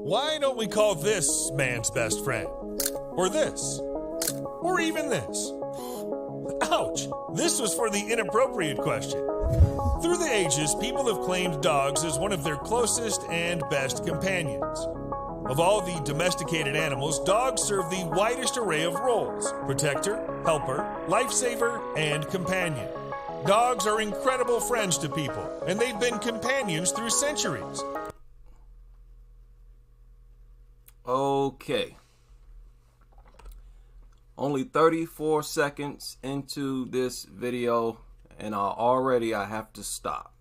Why don't we call this man's best friend? Or this? Or even this? Ouch! This was for the inappropriate question. Through the ages, people have claimed dogs as one of their closest and best companions. Of all the domesticated animals, dogs serve the widest array of roles: protector, helper, lifesaver, and companion. Dogs are incredible friends to people, and they've been companions through centuries. Okay. Only 34 seconds into this video, and I have to stop.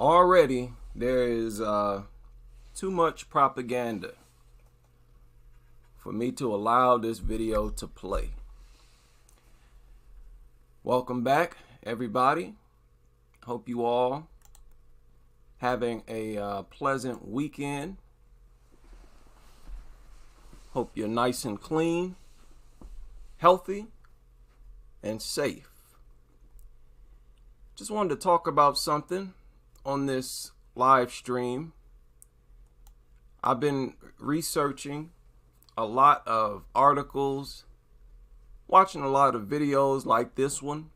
Already, there is too much propaganda for me to allow this video to play. Welcome back, everybody. Hope you all having a pleasant weekend. Hope you're nice and clean, healthy, and safe. Just wanted to talk about something on this live stream. I've been researching a lot of articles, watching a lot of videos like this one,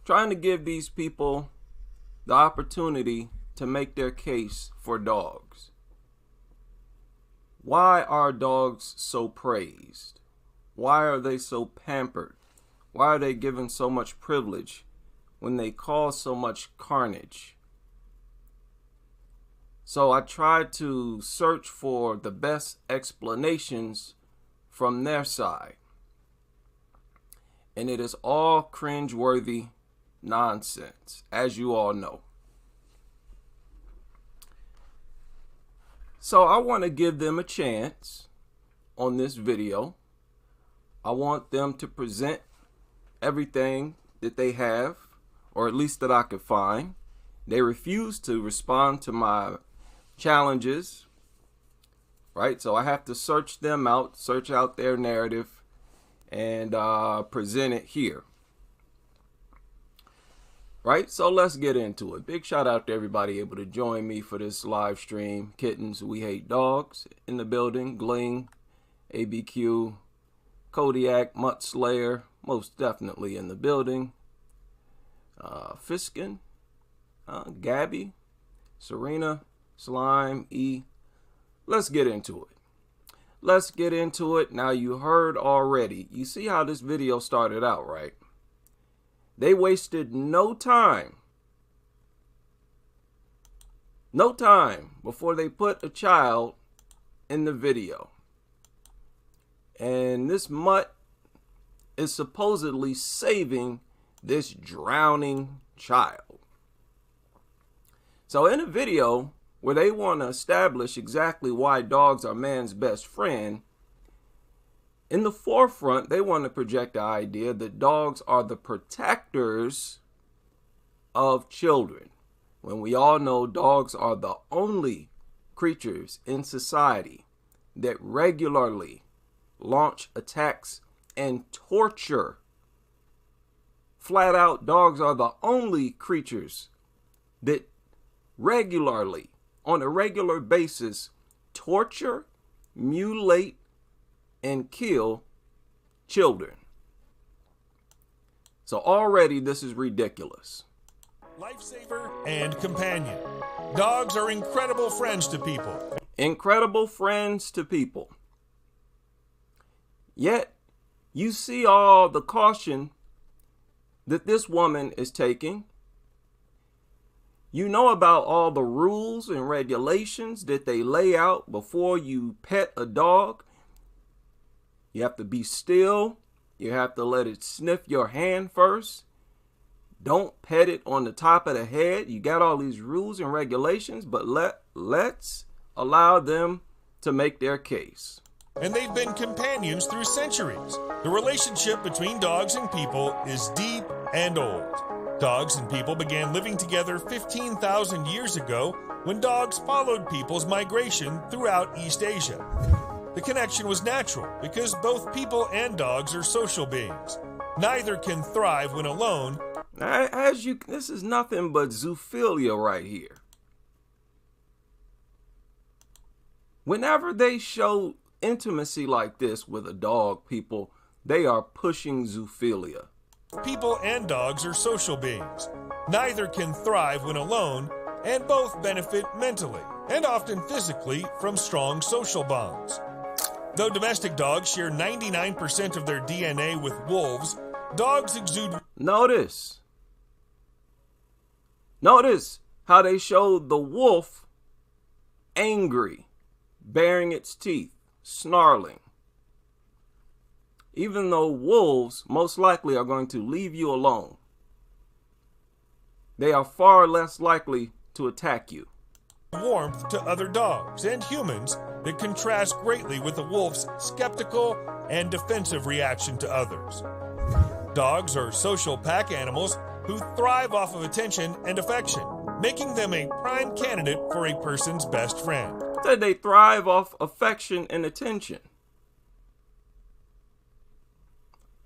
trying to give these people the opportunity to make their case for dogs. Why are dogs so praised? Why are they so pampered? Why are they given so much privilege when they cause so much carnage? So I tried to search for the best explanations from their side. And it is all cringeworthy nonsense, as you all know. So I want to give them a chance on this video. I want them to present everything that they have, or at least that I could find. They refuse to respond to my challenges, right? So I have to search them out, search out their narrative, and present it here. Right, so let's get into it. Big shout out to everybody able to join me for this live stream. Kittens We Hate Dogs in the building. Gling, ABQ, Kodiak, Mutt Slayer, most definitely in the building. Fiskin, Gabby, Serena, Slime, E. Let's get into it. Let's get into it. Now you heard already. You see how this video started out, right? They wasted no time before they put a child in the video. And this mutt is supposedly saving this drowning child. So in a video where they want to establish exactly why dogs are man's best friend, in the forefront, they want to project the idea that dogs are the protectors of children, when we all know dogs are the only creatures in society that regularly launch attacks and torture. Flat out, dogs are the only creatures that regularly, on a regular basis, torture, mutilate, and kill children. So already this is ridiculous. Lifesaver and companion. Dogs are incredible friends to people. Incredible friends to people. Yet, you see all the caution that this woman is taking. You know about all the rules and regulations that they lay out before you pet a dog. You have to be still. You have to let it sniff your hand first. Don't pet it on the top of the head. You got all these rules and regulations, but let's allow them to make their case. And they've been companions through centuries. The relationship between dogs and people is deep and old. Dogs and people began living together 15,000 years ago when dogs followed people's migration throughout East Asia. The connection was natural because both people and dogs are social beings. Neither can thrive when alone. This is nothing but zoophilia right here. Whenever they show intimacy like this with a dog, people, they are pushing zoophilia. People and dogs are social beings. Neither can thrive when alone, and both benefit mentally and often physically from strong social bonds. Though domestic dogs share 99% of their DNA with wolves, dogs exude... Notice how they showed the wolf angry, baring its teeth, snarling. Even though wolves most likely are going to leave you alone, they are far less likely to attack you. Warmth to other dogs and humans that contrasts greatly with the wolf's skeptical and defensive reaction to others. Dogs are social pack animals who thrive off of attention and affection, making them a prime candidate for a person's best friend. Said they thrive off affection and attention.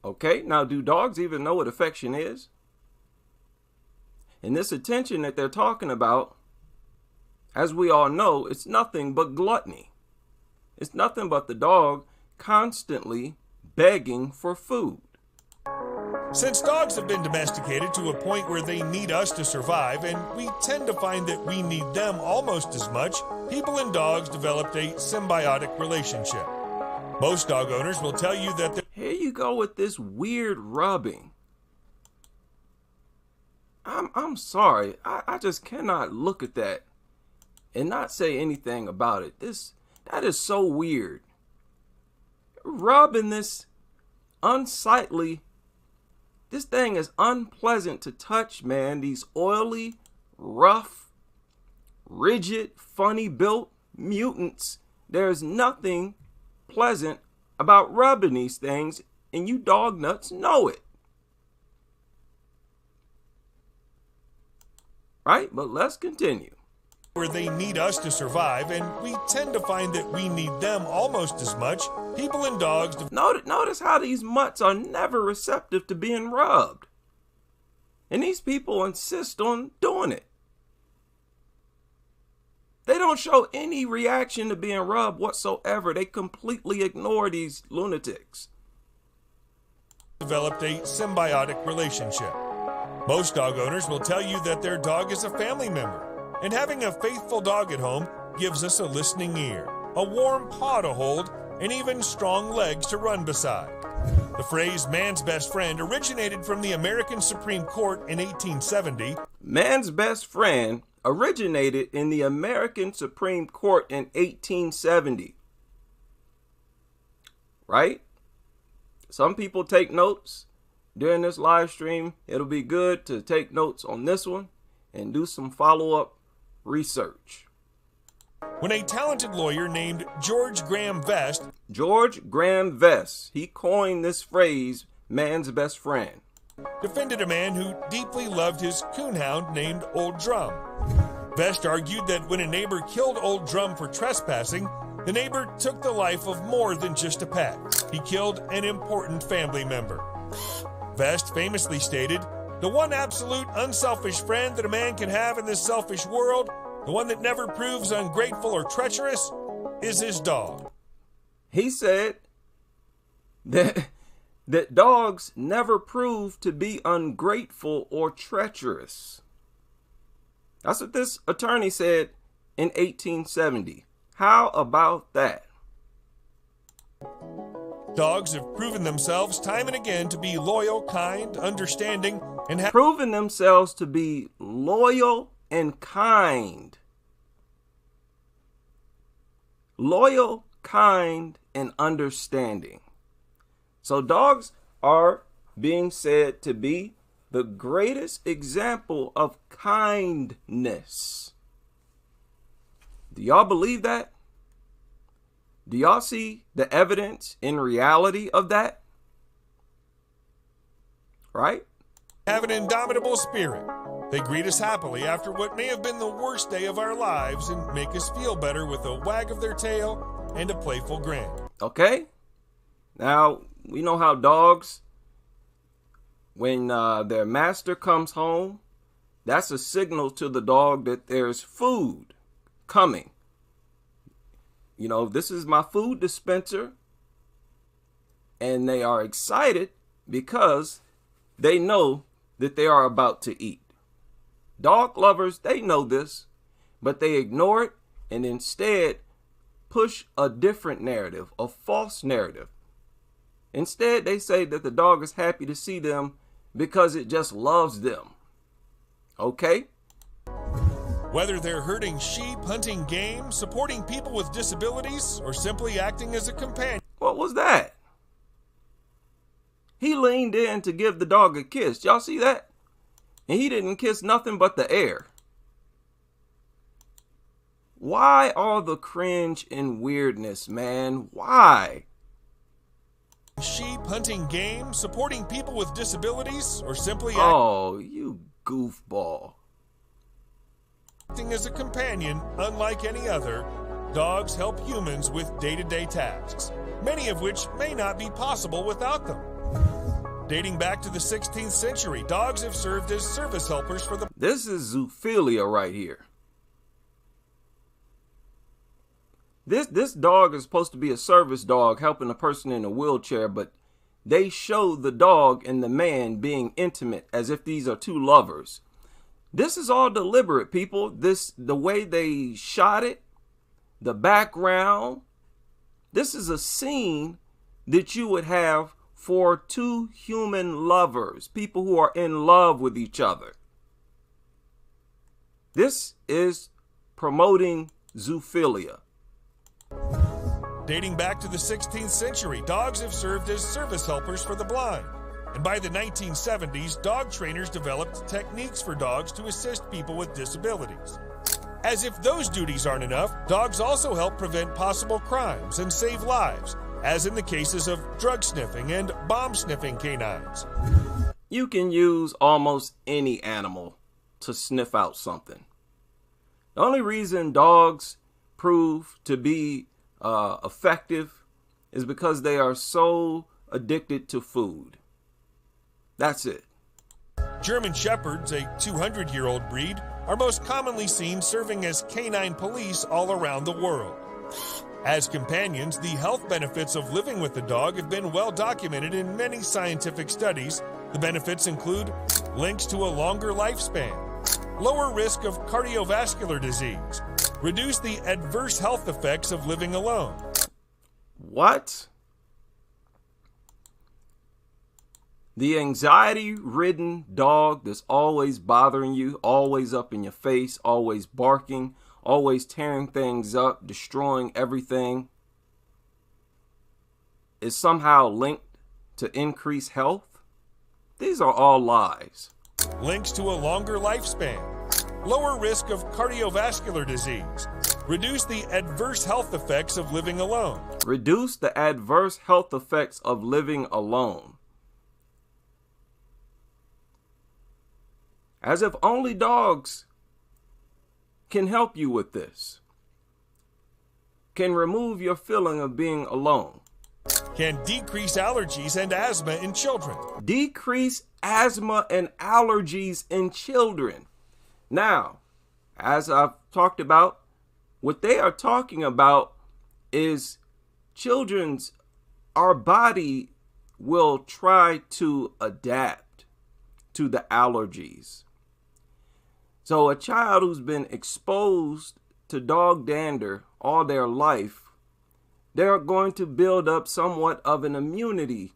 Okay, now do dogs even know what affection is? And this attention that they're talking about, as we all know, it's nothing but gluttony. It's nothing but the dog constantly begging for food. Since dogs have been domesticated to a point where they need us to survive, and we tend to find that we need them almost as much, people and dogs developed a symbiotic relationship. Most dog owners will tell you that... Here you go with this weird rubbing. I'm sorry. I just cannot look at that and not say anything about it. That is so weird. Rubbing this unsightly... This thing is unpleasant to touch, man. These oily, rough, rigid, funny built mutants. There's nothing pleasant about rubbing these things, and you dog nuts know it. Right? But let's continue. Where they need us to survive, and we tend to find that we need them almost as much. People and dogs... Notice how these mutts are never receptive to being rubbed. And these people insist on doing it. They don't show any reaction to being rubbed whatsoever. They completely ignore these lunatics. Developed a symbiotic relationship. Most dog owners will tell you that their dog is a family member. And having a faithful dog at home gives us a listening ear, a warm paw to hold, and even strong legs to run beside. The phrase man's best friend originated from the American Supreme Court in 1870. Man's best friend originated in the American Supreme Court in 1870. Right? Some people take notes during this live stream. It'll be good to take notes on this one and do some follow-up research. When a talented lawyer named George Graham Vest, he coined this phrase, man's best friend, defended a man who deeply loved his coonhound named Old Drum. Vest argued that when a neighbor killed Old Drum for trespassing, the neighbor took the life of more than just a pet. He killed an important family member. Vest famously stated, "The one absolute unselfish friend that a man can have in this selfish world, the one that never proves ungrateful or treacherous, is his dog." He said that dogs never prove to be ungrateful or treacherous. That's what this attorney said in 1870. How about that? Dogs have proven themselves time and again to be loyal, kind, understanding, and proven themselves to be loyal and kind. Loyal, kind, and understanding. So dogs are being said to be the greatest example of kindness. Do y'all believe that? Do y'all see the evidence in reality of that? Right? Have an indomitable spirit. They greet us happily after what may have been the worst day of our lives and make us feel better with a wag of their tail and a playful grin. Okay? Now, we know how dogs, when their master comes home, that's a signal to the dog that there's food coming. This is my food dispenser. And they are excited because they know that they are about to eat. Dog lovers, they know this, but they ignore it and instead push a different narrative, a false narrative. Instead, they say that the dog is happy to see them because it just loves them. Okay? Whether they're herding sheep, hunting game, supporting people with disabilities, or simply acting as a companion. What was that? He leaned in to give the dog a kiss. Y'all see that? And he didn't kiss nothing but the air. Why all the cringe and weirdness, man? Why? Sheep, hunting game, supporting people with disabilities, or simply Oh, you goofball. acting as a companion, unlike any other, dogs help humans with day-to-day tasks, many of which may not be possible without them. Dating back to the 16th century, dogs have served as service helpers for the... This is zoophilia right here. This dog is supposed to be a service dog helping a person in a wheelchair, but they show the dog and the man being intimate as if these are two lovers. This is all deliberate, people. The way they shot it, the background. This is a scene that you would have for two human lovers, people who are in love with each other. This is promoting zoophilia. Dating back to the 16th century, dogs have served as service helpers for the blind. And by the 1970s, dog trainers developed techniques for dogs to assist people with disabilities. As if those duties aren't enough, dogs also help prevent possible crimes and save lives, as in the cases of drug sniffing and bomb sniffing canines. You can use almost any animal to sniff out something. The only reason dogs prove to be effective is because they are so addicted to food. That's it. German Shepherds, a 200-year-old breed, are most commonly seen serving as canine police all around the world. As companions, the health benefits of living with the dog have been well documented in many scientific studies. The benefits include links to a longer lifespan, lower risk of cardiovascular disease, reduce the adverse health effects of living alone. What? The anxiety-ridden dog that's always bothering you, always up in your face, always barking, always tearing things up, destroying everything, is somehow linked to increased health? These are all lies. Links to a longer lifespan, lower risk of cardiovascular disease, reduce the adverse health effects of living alone. Reduce the adverse health effects of living alone. As if only dogs can help you with this. Can remove your feeling of being alone. Can decrease allergies and asthma in children. Decrease asthma and allergies in children. Now, as I've talked about, what they are talking about is our body will try to adapt to the allergies. So a child who's been exposed to dog dander all their life, they're going to build up somewhat of an immunity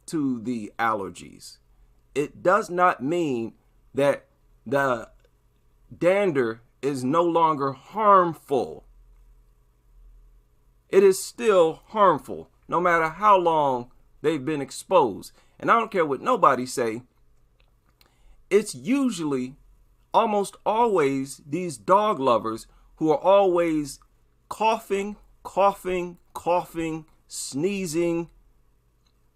to the allergies. It does not mean that the dander is no longer harmful. It is still harmful, no matter how long they've been exposed. And I don't care what nobody say, it's usually almost always these dog lovers who are always coughing, sneezing.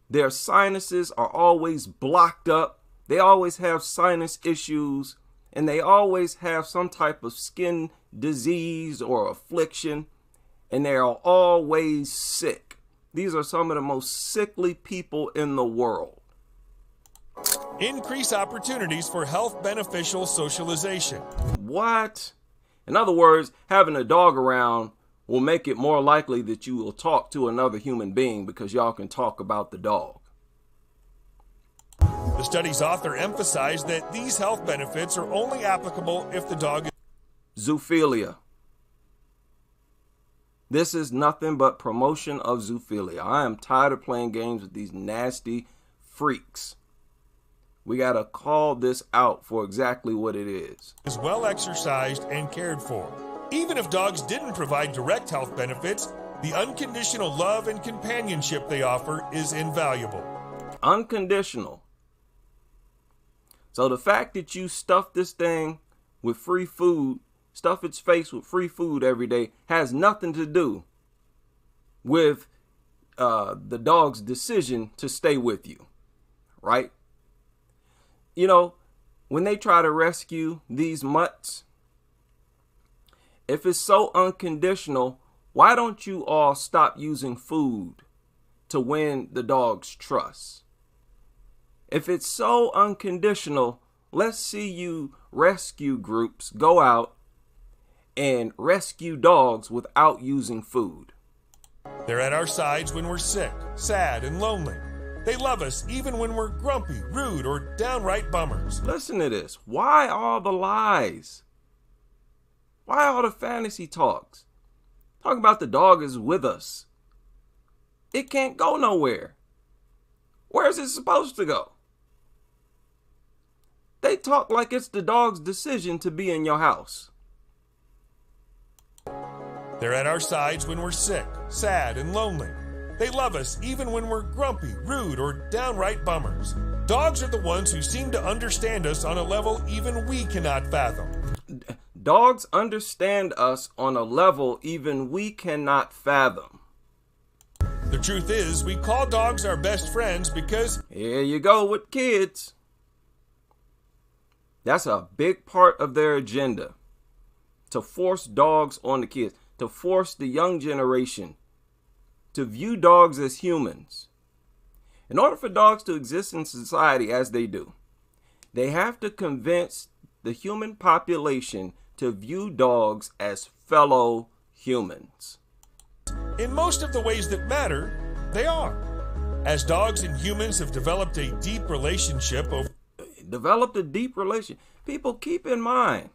Their sinuses are always blocked up. They always have sinus issues, and they always have some type of skin disease or affliction, and they are always sick. These are some of the most sickly people in the world. Increase opportunities for health beneficial socialization. What? In other words, having a dog around will make it more likely that you will talk to another human being because y'all can talk about the dog. The study's author emphasized that these health benefits are only applicable if the dog is Zoophilia. This is nothing but promotion of zoophilia. I am tired of playing games with these nasty freaks. We got to call this out for exactly what it is. well exercised and cared for. Even if dogs didn't provide direct health benefits, the unconditional love and companionship they offer is invaluable. Unconditional. So the fact that you stuff this thing with free food, stuff its face with free food every day, has nothing to do with the dog's decision to stay with you, right? You know, when they try to rescue these mutts, if it's so unconditional, why don't you all stop using food to win the dog's trust? If it's so unconditional, let's see you rescue groups go out and rescue dogs without using food. They're at our sides when we're sick, sad, and lonely. They love us even when we're grumpy, rude, or downright bummers. Listen to this. Why all the lies? Why all the fantasy talks? Talk about the dog is with us. It can't go nowhere. Where's it supposed to go? They talk like it's the dog's decision to be in your house. They're at our sides when we're sick, sad, and lonely. They love us even when we're grumpy, rude, or downright bummers. Dogs are the ones who seem to understand us on a level even we cannot fathom. Dogs understand us on a level even we cannot fathom. The truth is, we call dogs our best friends because... Here you go with kids. That's a big part of their agenda. To force dogs on the kids. To force the young generation to view dogs as humans. In order for dogs to exist in society as they do, they have to convince the human population to view dogs as fellow humans. In most of the ways that matter, they are. As dogs and humans have developed a deep relationship over... People, keep in mind,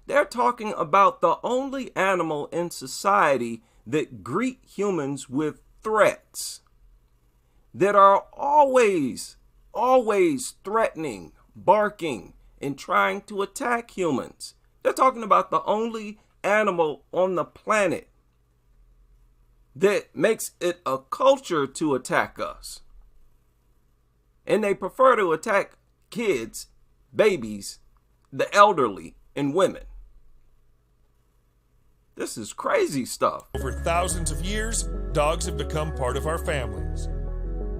they're talking about the only animal in society that greet humans with threats, that are always threatening, barking, and trying to attack humans. They're talking about the only animal on the planet that makes it a culture to attack us. And they prefer to attack kids, babies, the elderly, and women. This is crazy stuff. Over thousands of years, dogs have become part of our families.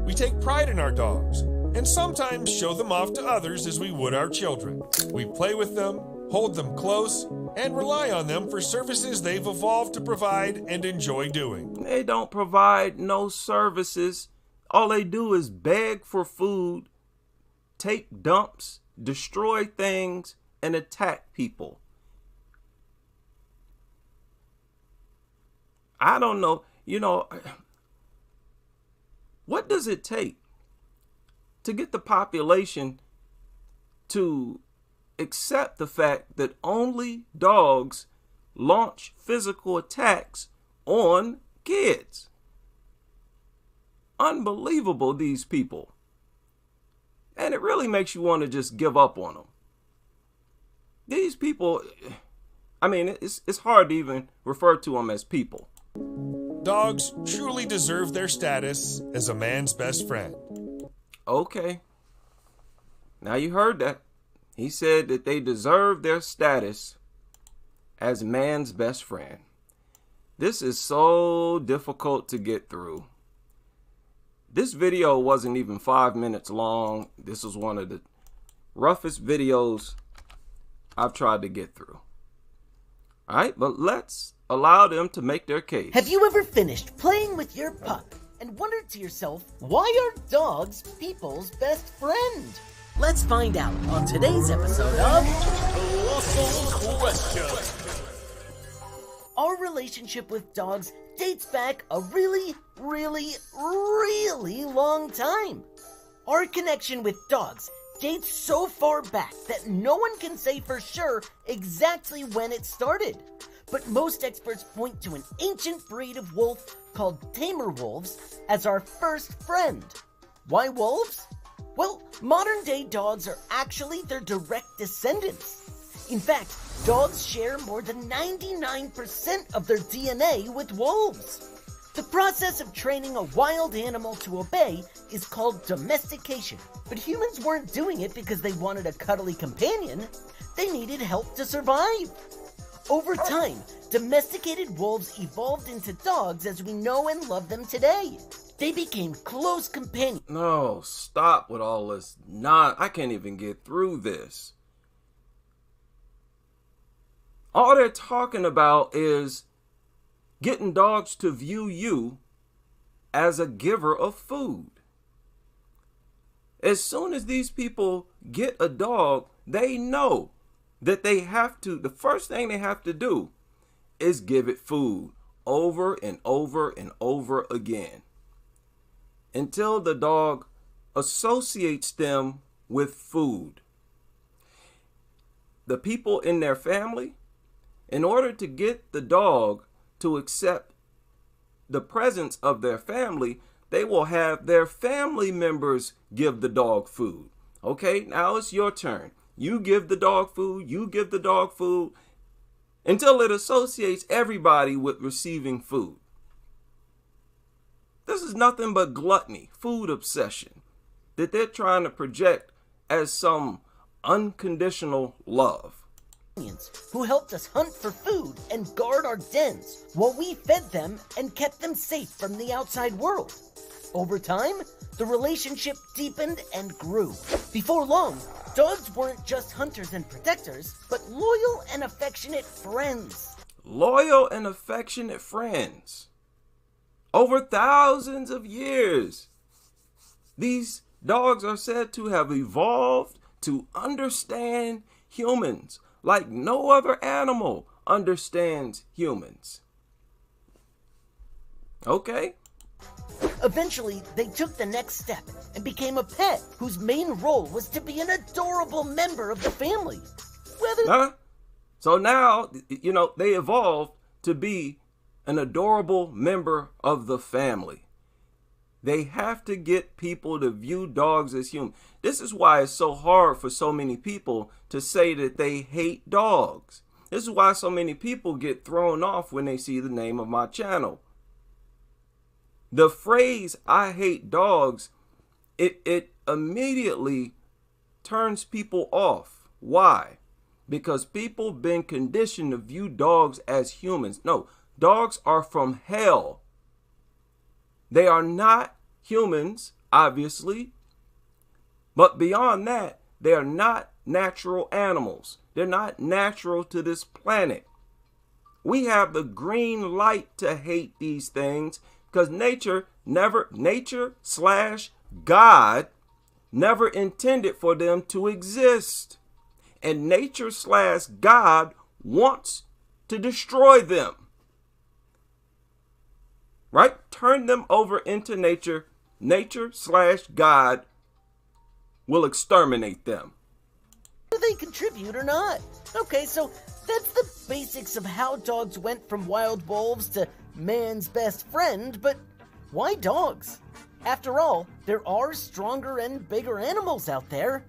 We take pride in our dogs and sometimes show them off to others as we would our children. We play with them, hold them close, and rely on them for services they've evolved to provide and enjoy doing. They don't provide no services. All they do is beg for food, take dumps, destroy things, and attack people. I don't know, what does it take to get the population to accept the fact that only dogs launch physical attacks on kids? Unbelievable, these people. And it really makes you want to just give up on them. These people, it's hard to even refer to them as people. Dogs truly deserve their status as a man's best friend. Okay. Now you heard that. He said that they deserve their status as man's best friend. This is so difficult to get through. This video wasn't even 5 minutes long. This was one of the roughest videos I've tried to get through. All right, but let's allow them to make their case. Have you ever finished playing with your pup and wondered to yourself, why are dogs people's best friend? Let's find out on today's episode of Colossal Questions. our relationship with dogs dates back a really, really, really long time. Our connection with dogs dates so far back that no one can say for sure exactly when it started. But most experts point to an ancient breed of wolf called tamer wolves as our first friend. Why wolves? Well, modern-day dogs are actually their direct descendants. In fact, dogs share more than 99% of their DNA with wolves. The process of training a wild animal to obey is called domestication, but humans weren't doing it because they wanted a cuddly companion. They needed help to survive. Over time, domesticated wolves evolved into dogs as we know and love them today. They became close companions. No, stop with all this. I can't even get through this. All they're talking about is getting dogs to view you as a giver of food. As soon as these people get a dog, they know that the first thing they have to do is give it food over and over and over again until the dog associates them with food. The people in their family, in order to get the dog to accept the presence of their family, they will have their family members give the dog food. Okay, now it's your turn. You give the dog food, you give the dog food, until it associates everybody with receiving food. This is nothing but gluttony, food obsession, that they're trying to project as some unconditional love. Who helped us hunt for food and guard our dens while we fed them and kept them safe from the outside world. Over time, the relationship deepened and grew. Before long, dogs weren't just hunters and protectors, but loyal and affectionate friends. Loyal and affectionate friends. Over thousands of years, these dogs are said to have evolved to understand humans like no other animal understands humans. Okay? Eventually, they took the next step and became a pet whose main role was to be an adorable member of the family. So now, they evolved to be an adorable member of the family. They have to get people to view dogs as human. This is why it's so hard for so many people to say that they hate dogs. This is why so many people get thrown off when they see the name of my channel. The phrase, I hate dogs, it immediately turns people off. Why? Because people been conditioned to view dogs as humans. No, dogs are from hell. They are not humans, obviously. But beyond that, they are not natural animals. They're not natural to this planet. We have the green light to hate these things because nature/God never intended for them to exist. And nature/God wants to destroy them. Right? Turn them over into nature. Nature/God will exterminate them. Do they contribute or not? Okay, so that's the basics of how dogs went from wild wolves to man's best friend, but why dogs? After all, there are stronger and bigger animals out there.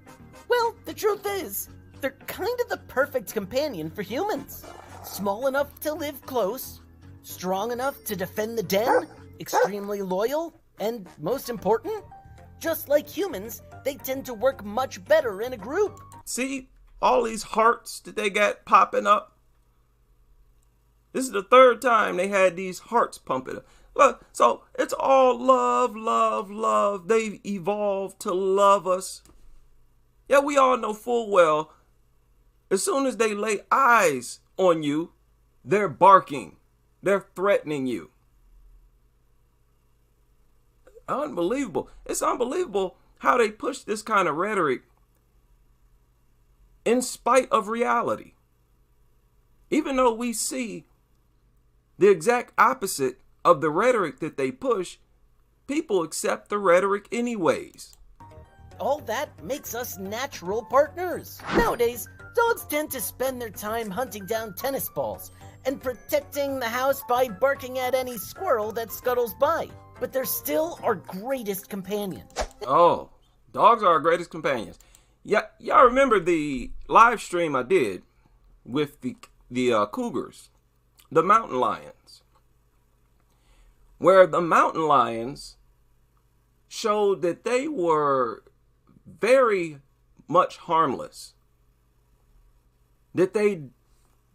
Well, the truth is, they're kind of the perfect companion for humans. Small enough to live close, strong enough to defend the den, extremely loyal, and most important, just like humans, they tend to work much better in a group. See all these hearts that they got popping up? This is the third time they had these hearts pumping up. Look, so it's all love, love, love. They've evolved to love us. Yeah, we all know full well, as soon as they lay eyes on you, they're barking. They're threatening you. Unbelievable. It's unbelievable how they push this kind of rhetoric in spite of reality. Even though we see the exact opposite of the rhetoric that they push, people accept the rhetoric anyways. All that makes us natural partners. Nowadays, dogs tend to spend their time hunting down tennis balls and protecting the house by barking at any squirrel that scuttles by. But they're still our greatest companion. Oh, dogs are our greatest companions. Yeah, y'all remember the live stream I did with the cougars, the mountain lions, where the mountain lions showed that they were very much harmless, that they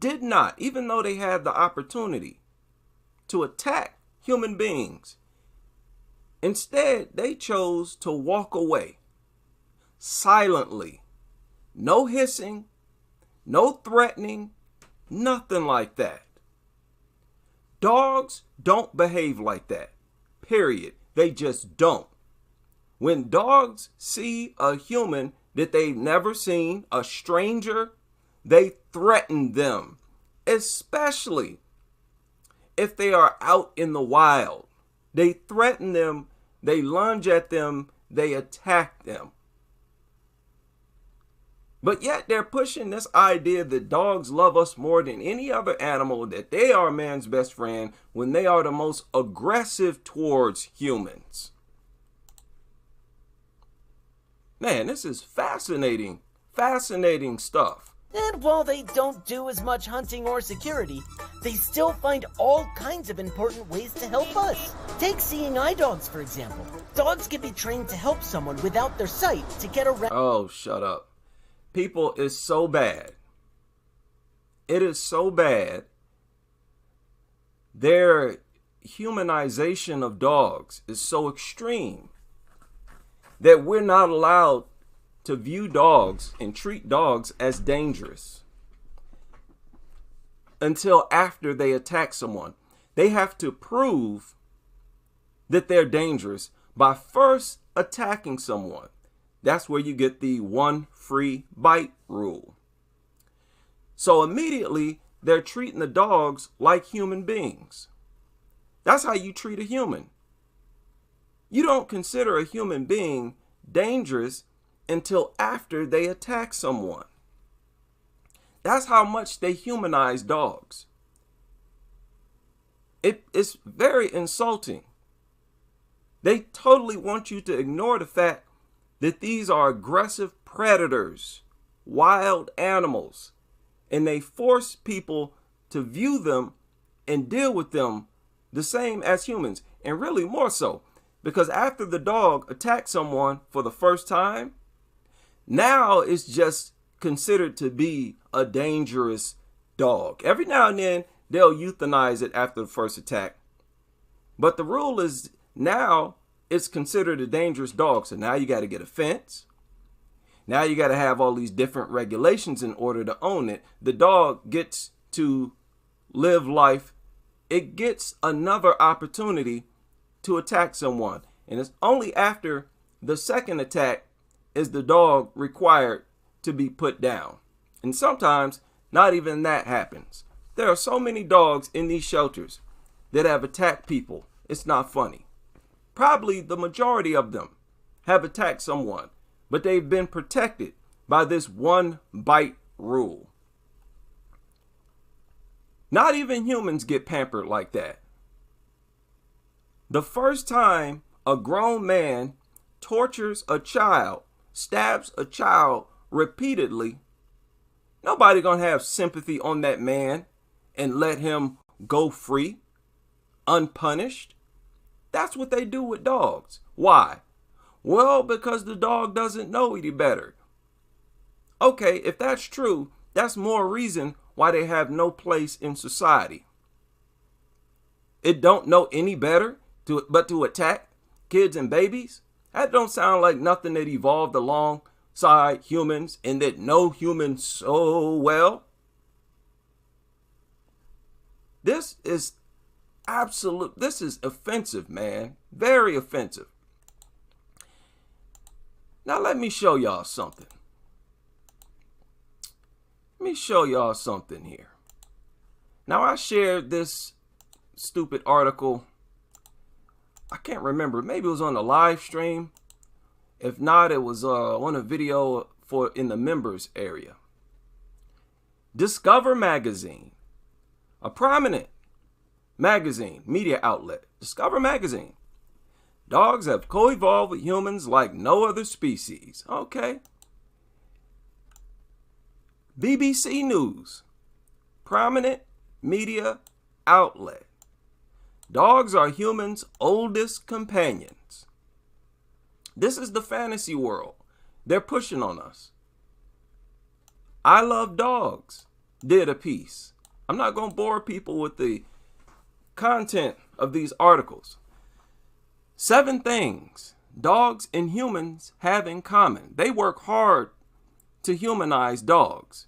did not, even though they had the opportunity to attack human beings, instead they chose to walk away silently. No hissing, no threatening, nothing like that. Dogs don't behave like that, period. They just don't. When dogs see a human that they've never seen, a stranger, they threaten them, especially if they are out in the wild. They threaten them, they lunge at them, they attack them. But yet they're pushing this idea that dogs love us more than any other animal, that they are man's best friend, when they are the most aggressive towards humans. Man, this is fascinating stuff. And while they don't do as much hunting or security, they still find all kinds of important ways to help us. Take seeing eye dogs, for example. Dogs can be trained to help someone without their sight to get around. Oh, shut up. People, is so bad. It is so bad. Their humanization of dogs is so extreme that we're not allowed to view dogs and treat dogs as dangerous until after they attack someone. They have to prove that they're dangerous by first attacking someone. That's where you get the one free bite rule. So immediately they're treating the dogs like human beings. That's how you treat a human. You don't consider a human being dangerous until after they attack someone. That's how much they humanize dogs. It's very insulting. They totally want you to ignore the fact that these are aggressive predators, wild animals, and they force people to view them and deal with them the same as humans, and really more so, because after the dog attacks someone for the first time, now it's just considered to be a dangerous dog. Every now and then they'll euthanize it after the first attack, but the rule is now it's considered a dangerous dog. So now you got to get a fence. Now you got to have all these different regulations in order to own it. The dog gets to live life. It gets another opportunity to attack someone. And it's only after the second attack is the dog required to be put down. And sometimes not even that happens. There are so many dogs in these shelters that have attacked people. It's not funny. Probably the majority of them have attacked someone, but they've been protected by this one bite rule. Not even humans get pampered like that. The first time a grown man tortures a child, stabs a child repeatedly, nobody gonna have sympathy on that man and let him go free, unpunished. That's what they do with dogs. Why? Well, because the dog doesn't know any better. Okay, if that's true, that's more reason why they have no place in society. It don't know any better but to attack kids and babies? That don't sound like nothing that evolved alongside humans and that know humans so well. This is offensive, man. Very offensive. Now let me show y'all something. Let me show y'all something here. Now I shared this stupid article. I can't remember. Maybe it was on the live stream. If not, it was on a video in the members area. Discover Magazine, a prominent magazine, media outlet. Discover Magazine. Dogs have co-evolved with humans like no other species. Okay. BBC News, prominent media outlet. Dogs are humans' oldest companions. This is the fantasy world. They're pushing on us. I Love Dogs did a piece. I'm not going to bore people with the content of these articles. 7 things dogs and humans have in common. They work hard to humanize dogs.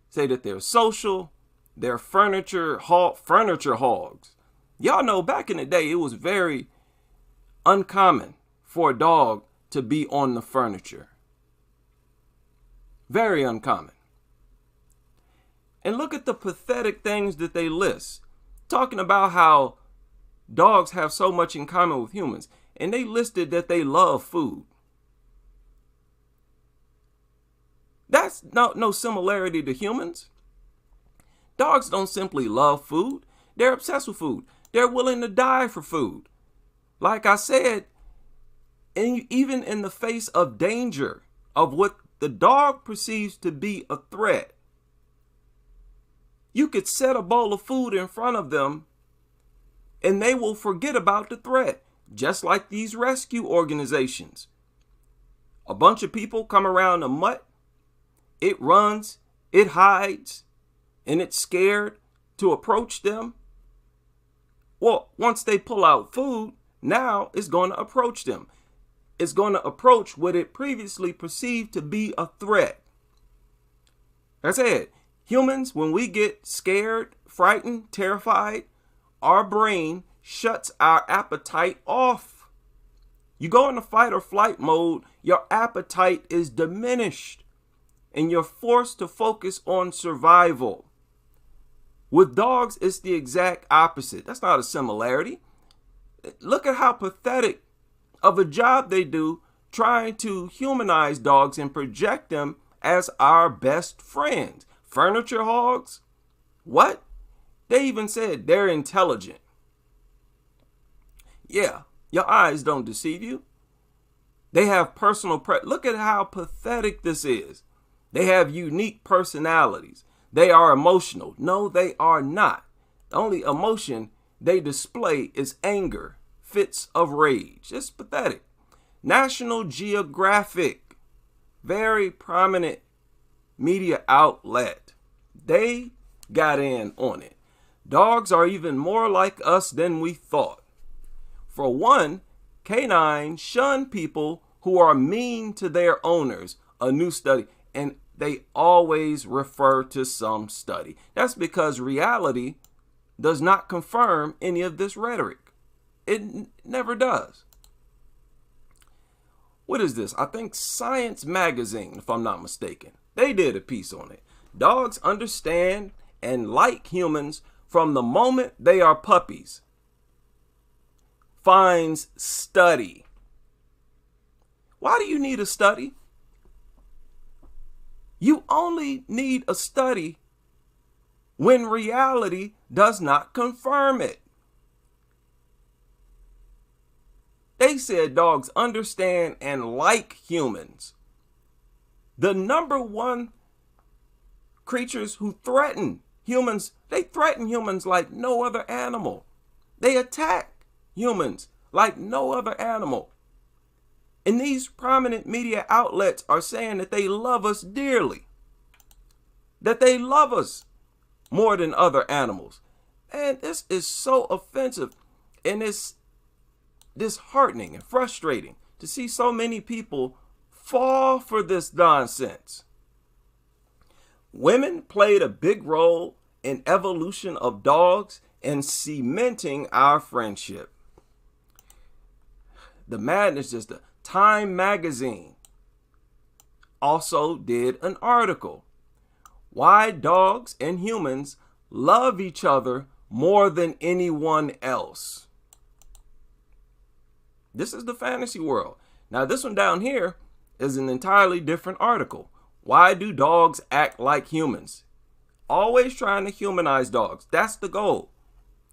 Say that they're social, they're furniture hogs. Y'all know back in the day, it was very uncommon for a dog to be on the furniture. Very uncommon. And look at the pathetic things that they list. Talking about how dogs have so much in common with humans. And they listed that they love food. That's no similarity to humans. Dogs don't simply love food. They're obsessed with food. They're willing to die for food. Like I said, even in the face of danger of what the dog perceives to be a threat, you could set a bowl of food in front of them and they will forget about the threat. Just like these rescue organizations. A bunch of people come around a mutt. It runs, it hides, and it's scared to approach them. Well, once they pull out food, now it's going to approach them. It's going to approach what it previously perceived to be a threat. Like I said, humans, when we get scared, frightened, terrified, our brain shuts our appetite off. You go into fight or flight mode, your appetite is diminished and you're forced to focus on survival. With dogs, it's the exact opposite. That's not a similarity. Look at how pathetic of a job they do trying to humanize dogs and project them as our best friends. Furniture hogs? What? They even said they're intelligent. Yeah, your eyes don't deceive you. They have personal look at how pathetic this is. They have unique personalities. They are emotional. No, they are not. The only emotion they display is anger, fits of rage. It's pathetic. National Geographic, very prominent media outlet. They got in on it. Dogs are even more like us than we thought. For one, canines shun people who are mean to their owners. A new study, and they always refer to some study. That's because reality does not confirm any of this rhetoric. It never does. What is this? I think Science Magazine, if I'm not mistaken. They did a piece on it. Dogs understand and like humans from the moment they are puppies. Finds study. Why do you need a study? You only need a study when reality does not confirm it. They said dogs understand and like humans. The number one creatures who threaten humans, they threaten humans like no other animal. They attack humans like no other animal. And these prominent media outlets are saying that they love us dearly. That they love us more than other animals. And this is so offensive. And it's disheartening and frustrating to see so many people fall for this nonsense. Women played a big role in evolution of dogs and cementing our friendship. The madness is the Time Magazine also did an article. Why dogs and humans love each other more than anyone else. This is the fantasy world. Now, this one down here is an entirely different article. Why do dogs act like humans? Always trying to humanize dogs. That's the goal.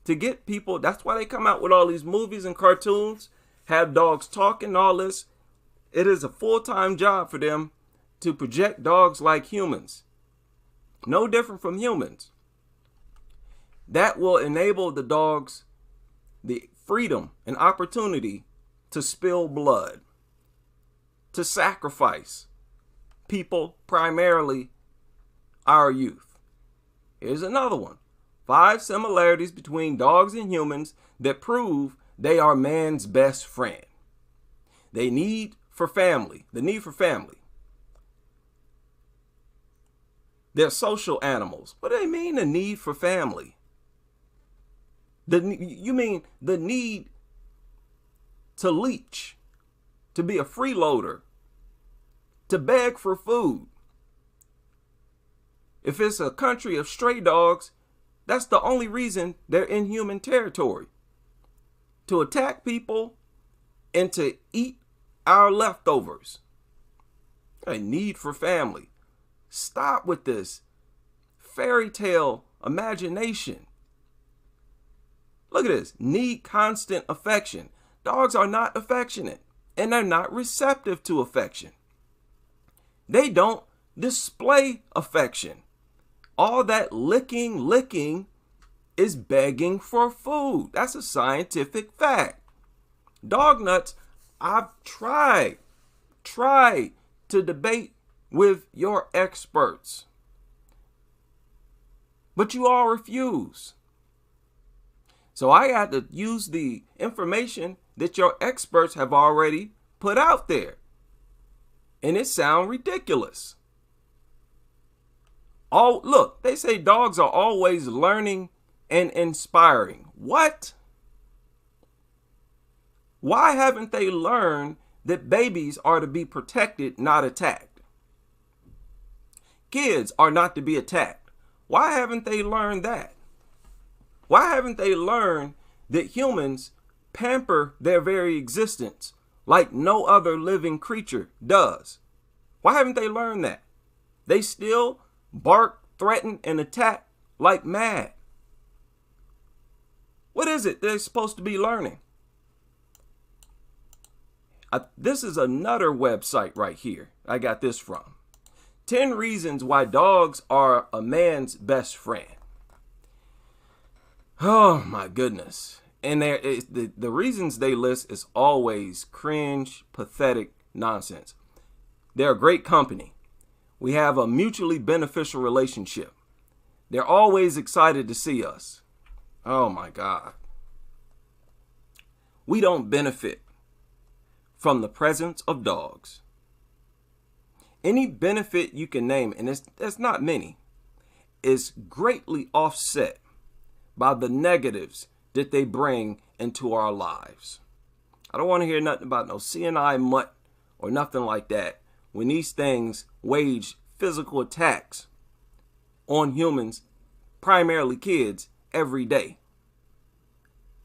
To get people, that's why they come out with all these movies and cartoons, have dogs talking, all this. It is a full-time job for them to project dogs like humans. No different from humans. That will enable the dogs the freedom and opportunity to spill blood, to sacrifice people, primarily our youth. Here's another one. 5 similarities between dogs and humans that prove they are man's best friend. The need for family. They're social animals. What do they mean, the need for family? You mean the need to leech, to be a freeloader, to beg for food. If it's a country of stray dogs, that's the only reason they're in human territory. To attack people and to eat our leftovers. A need for family. Stop with this fairy tale imagination. Look at this. Need constant affection. Dogs are not affectionate, and they're not receptive to affection. They don't display affection. All that licking is begging for food. That's a scientific fact. Dog nuts, I've tried to debate with your experts, but you all refuse. So I had to use the information that your experts have already put out there. And it sounds ridiculous. Oh, look, they say dogs are always learning and inspiring. What? Why haven't they learned that babies are to be protected, not attacked? Kids are not to be attacked. Why haven't they learned that? Why haven't they learned that humans pamper their very existence like no other living creature does? Why haven't they learned that? They still bark, threaten, and attack like mad. What is it they're supposed to be learning? This is another website right here. I got this from. 10 reasons why dogs are a man's best friend. Oh my goodness. And the reasons they list is always cringe, pathetic nonsense. They're a great company. We have a mutually beneficial relationship. They're always excited to see us. Oh my God. We don't benefit from the presence of dogs. Any benefit you can name, and there's not many, is greatly offset by the negatives that they bring into our lives. I don't want to hear nothing about no CNI mutt or nothing like that when these things wage physical attacks on humans, primarily kids, every day.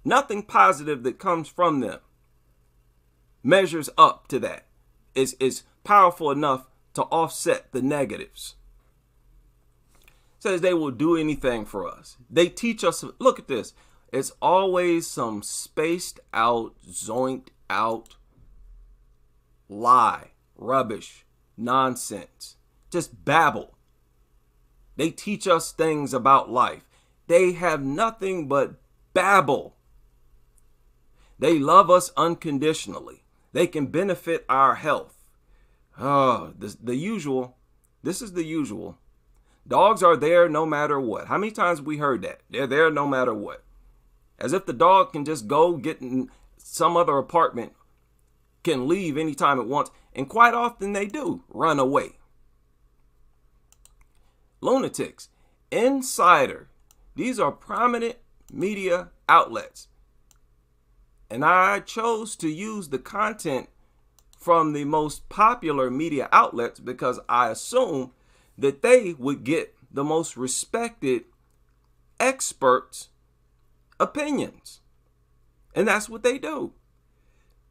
Nothing positive that comes from them measures up to that. Is powerful enough to offset the negatives. Says they will do anything for us. They teach us, look at this. It's always some spaced out, zoinked out lie, rubbish, nonsense, just babble. They teach us things about life. They have nothing but babble. They love us unconditionally. They can benefit our health. Oh, the usual. This is the usual. Dogs are there no matter what. How many times we heard that? They're there no matter what. As if the dog can just go get in some other apartment, can leave anytime it wants, and quite often they do run away. Lunatics, Insider. These are prominent media outlets. And I chose to use the content from the most popular media outlets because I assume that they would get the most respected experts opinions. And that's what they do.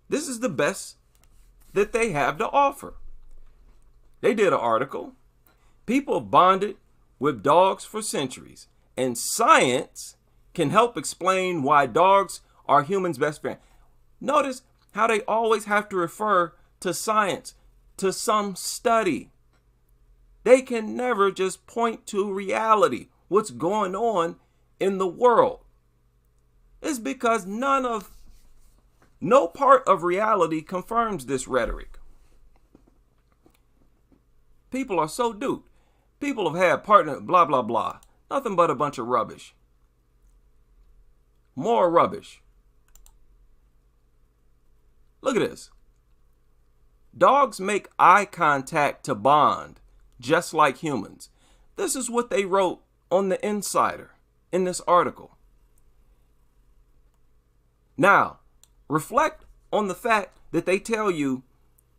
This is the best that they have to offer. They did an article. People have bonded with dogs for centuries, and science can help explain why dogs are humans' best friend. Notice how they always have to refer to science, to some study. They can never just point to reality, what's going on in the world. It's because no part of reality confirms this rhetoric. People are so duped. People have had partner, blah, blah, blah. Nothing but a bunch of rubbish. More rubbish. Look at this. Dogs make eye contact to bond, just like humans. This is what they wrote on The Insider in this article. Now, reflect on the fact that they tell you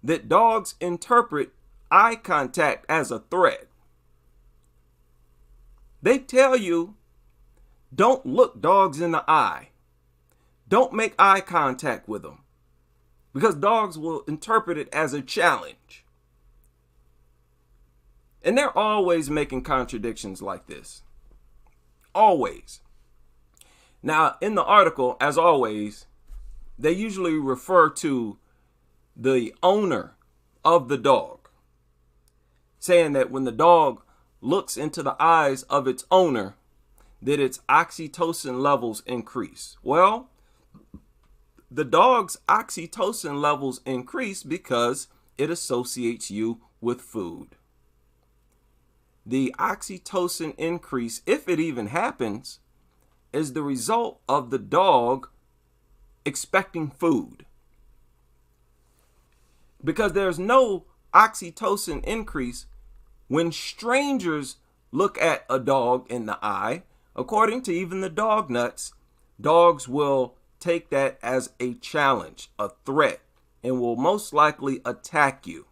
that dogs interpret eye contact as a threat. They tell you, don't look dogs in the eye. Don't make eye contact with them, because dogs will interpret it as a challenge. And they're always making contradictions like this. Always. Now, in the article, as always, they usually refer to the owner of the dog, saying that when the dog looks into the eyes of its owner, that its oxytocin levels increase. Well, the dog's oxytocin levels increase because it associates you with food. The oxytocin increase, if it even happens, is the result of the dog expecting food. Because there's no oxytocin increase when strangers look at a dog in the eye. According to even the dog nuts, dogs will take that as a challenge, a threat, and will most likely attack you.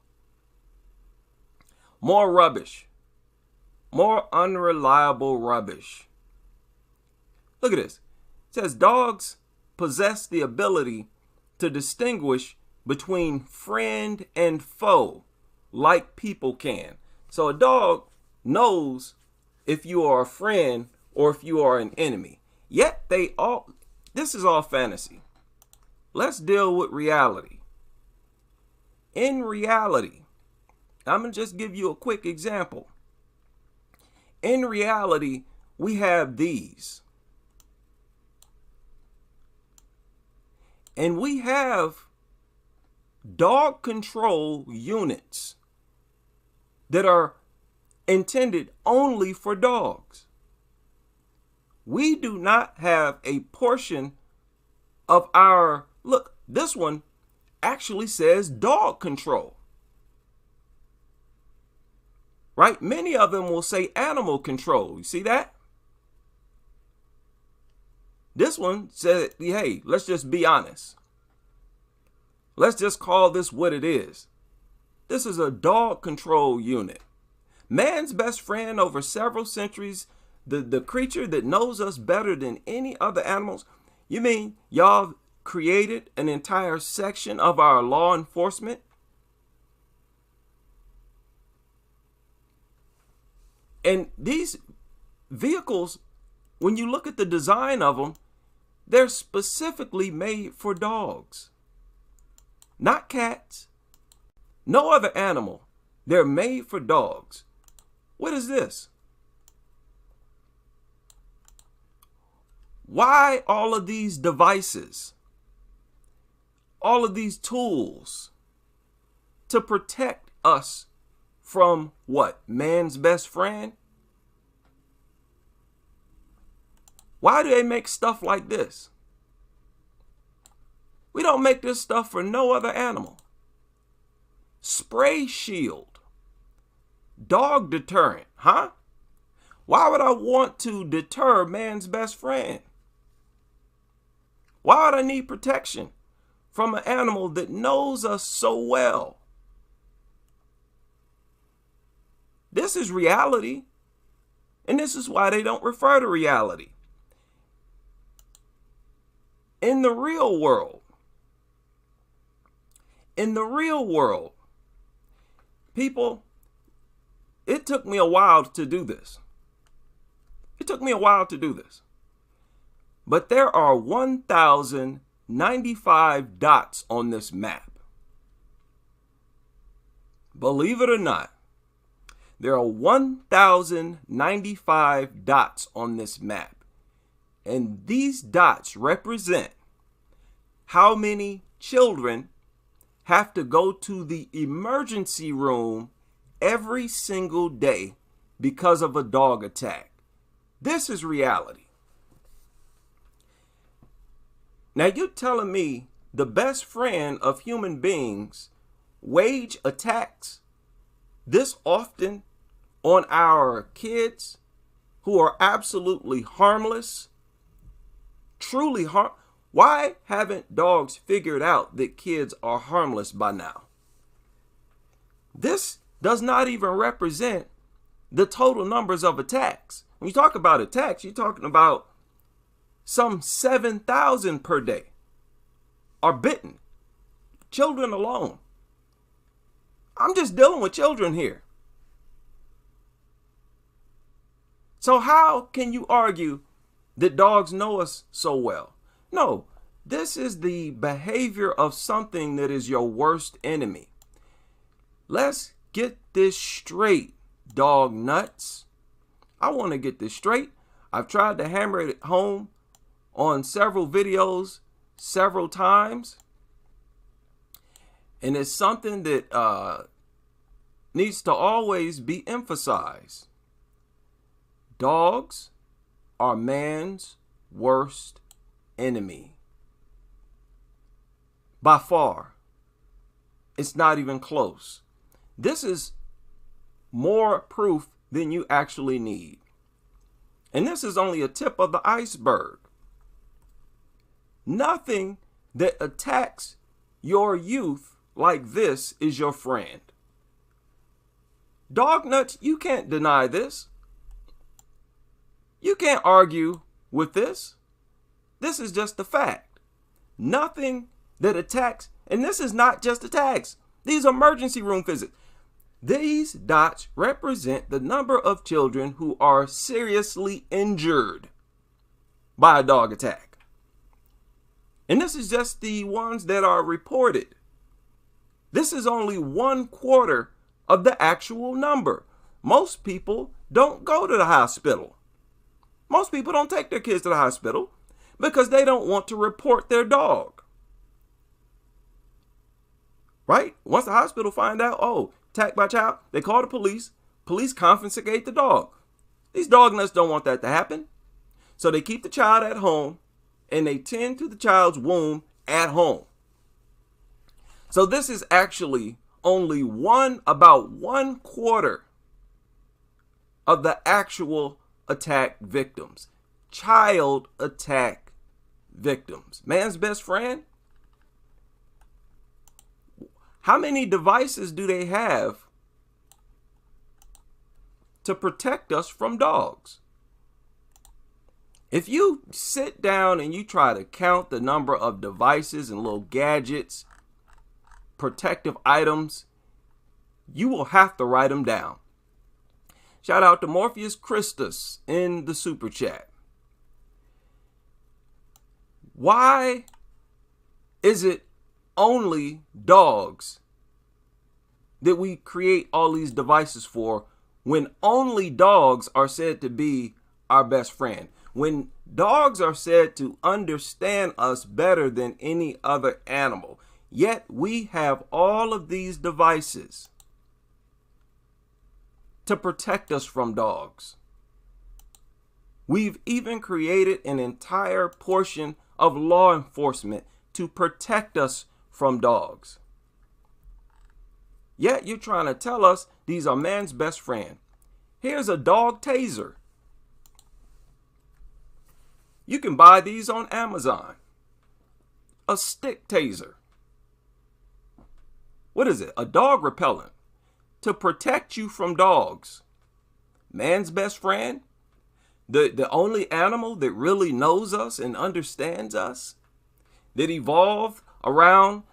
More rubbish. More unreliable rubbish. Look at this. It says dogs possess the ability to distinguish between friend and foe like people can. So a dog knows if you are a friend or if you are an enemy. Yet this is all fantasy. Let's deal with reality. In reality, I'm going to just give you a quick example. In reality, we have these. And we have dog control units that are intended only for dogs. We do not have a portion of our, look, this one actually says dog control. Right? Many of them will say animal control. You see that? This one said, hey, let's just be honest. Let's just call this what it is. This is a dog control unit. Man's best friend over several centuries, the creature that knows us better than any other animals. You mean y'all created an entire section of our law enforcement? And these vehicles, when you look at the design of them, they're specifically made for dogs, not cats, no other animal. They're made for dogs. What is this? Why all of these devices, all of these tools to protect us from what? Man's best friend? Why do they make stuff like this? We don't make this stuff for no other animal. Spray shield. Dog deterrent, huh? Why would I want to deter man's best friend? Why would I need protection from an animal that knows us so well? This is reality, and this is why they don't refer to reality. In the real world, people, it took me a while to do this. But there are 1,095 dots on this map. Believe it or not, there are 1,095 dots on this map. And these dots represent how many children have to go to the emergency room every single day because of a dog attack. This is reality. Now you're telling me the best friend of human beings wage attacks this often on our kids who are absolutely harmless, truly harm. Why haven't dogs figured out that kids are harmless by now? This does not even represent the total numbers of attacks. When you talk about attacks, you're talking about some 7,000 per day are bitten. Children alone. I'm just dealing with children here. So how can you argue that dogs know us so well? No, this is the behavior of something that is your worst enemy. Let's get this straight, dog nuts. I want to get this straight. I've tried to hammer it home on several videos, several times. And it's something that needs to always be emphasized. Dogs are man's worst enemy. By far. It's not even close. This is more proof than you actually need. And this is only a tip of the iceberg. Nothing that attacks your youth like this is your friend. Dog nuts, you can't deny this. You can't argue with this. This is just a fact. Nothing that attacks, and this is not just attacks. These are emergency room visits. These dots represent the number of children who are seriously injured by a dog attack. And this is just the ones that are reported. This is only 1/4 of the actual number. Most people don't go to the hospital. Most people don't take their kids to the hospital because they don't want to report their dog. Right? Once the hospital find out, oh, attacked by child, they call the police. Police confiscate the dog. These dog nuts don't want that to happen. So they keep the child at home and they tend to the child's wound at home. So this is actually only about 1/4 of the actual attack victims. Child attack victims. Man's best friend? How many devices do they have to protect us from dogs? If you sit down and you try to count the number of devices and little gadgets, protective items, you will have to write them down. Shout out to Morpheus Christus in the super chat. Why is it only dogs that we create all these devices for when only dogs are said to be our best friend? When dogs are said to understand us better than any other animal, yet we have all of these devices to protect us from dogs. We've even created an entire portion of law enforcement to protect us from dogs. Yet you're trying to tell us these are man's best friend. Here's a dog taser. You can buy these on Amazon. A stick taser. What is it? A dog repellent to protect you from dogs. Man's best friend? The only animal that really knows us and understands us? that evolved around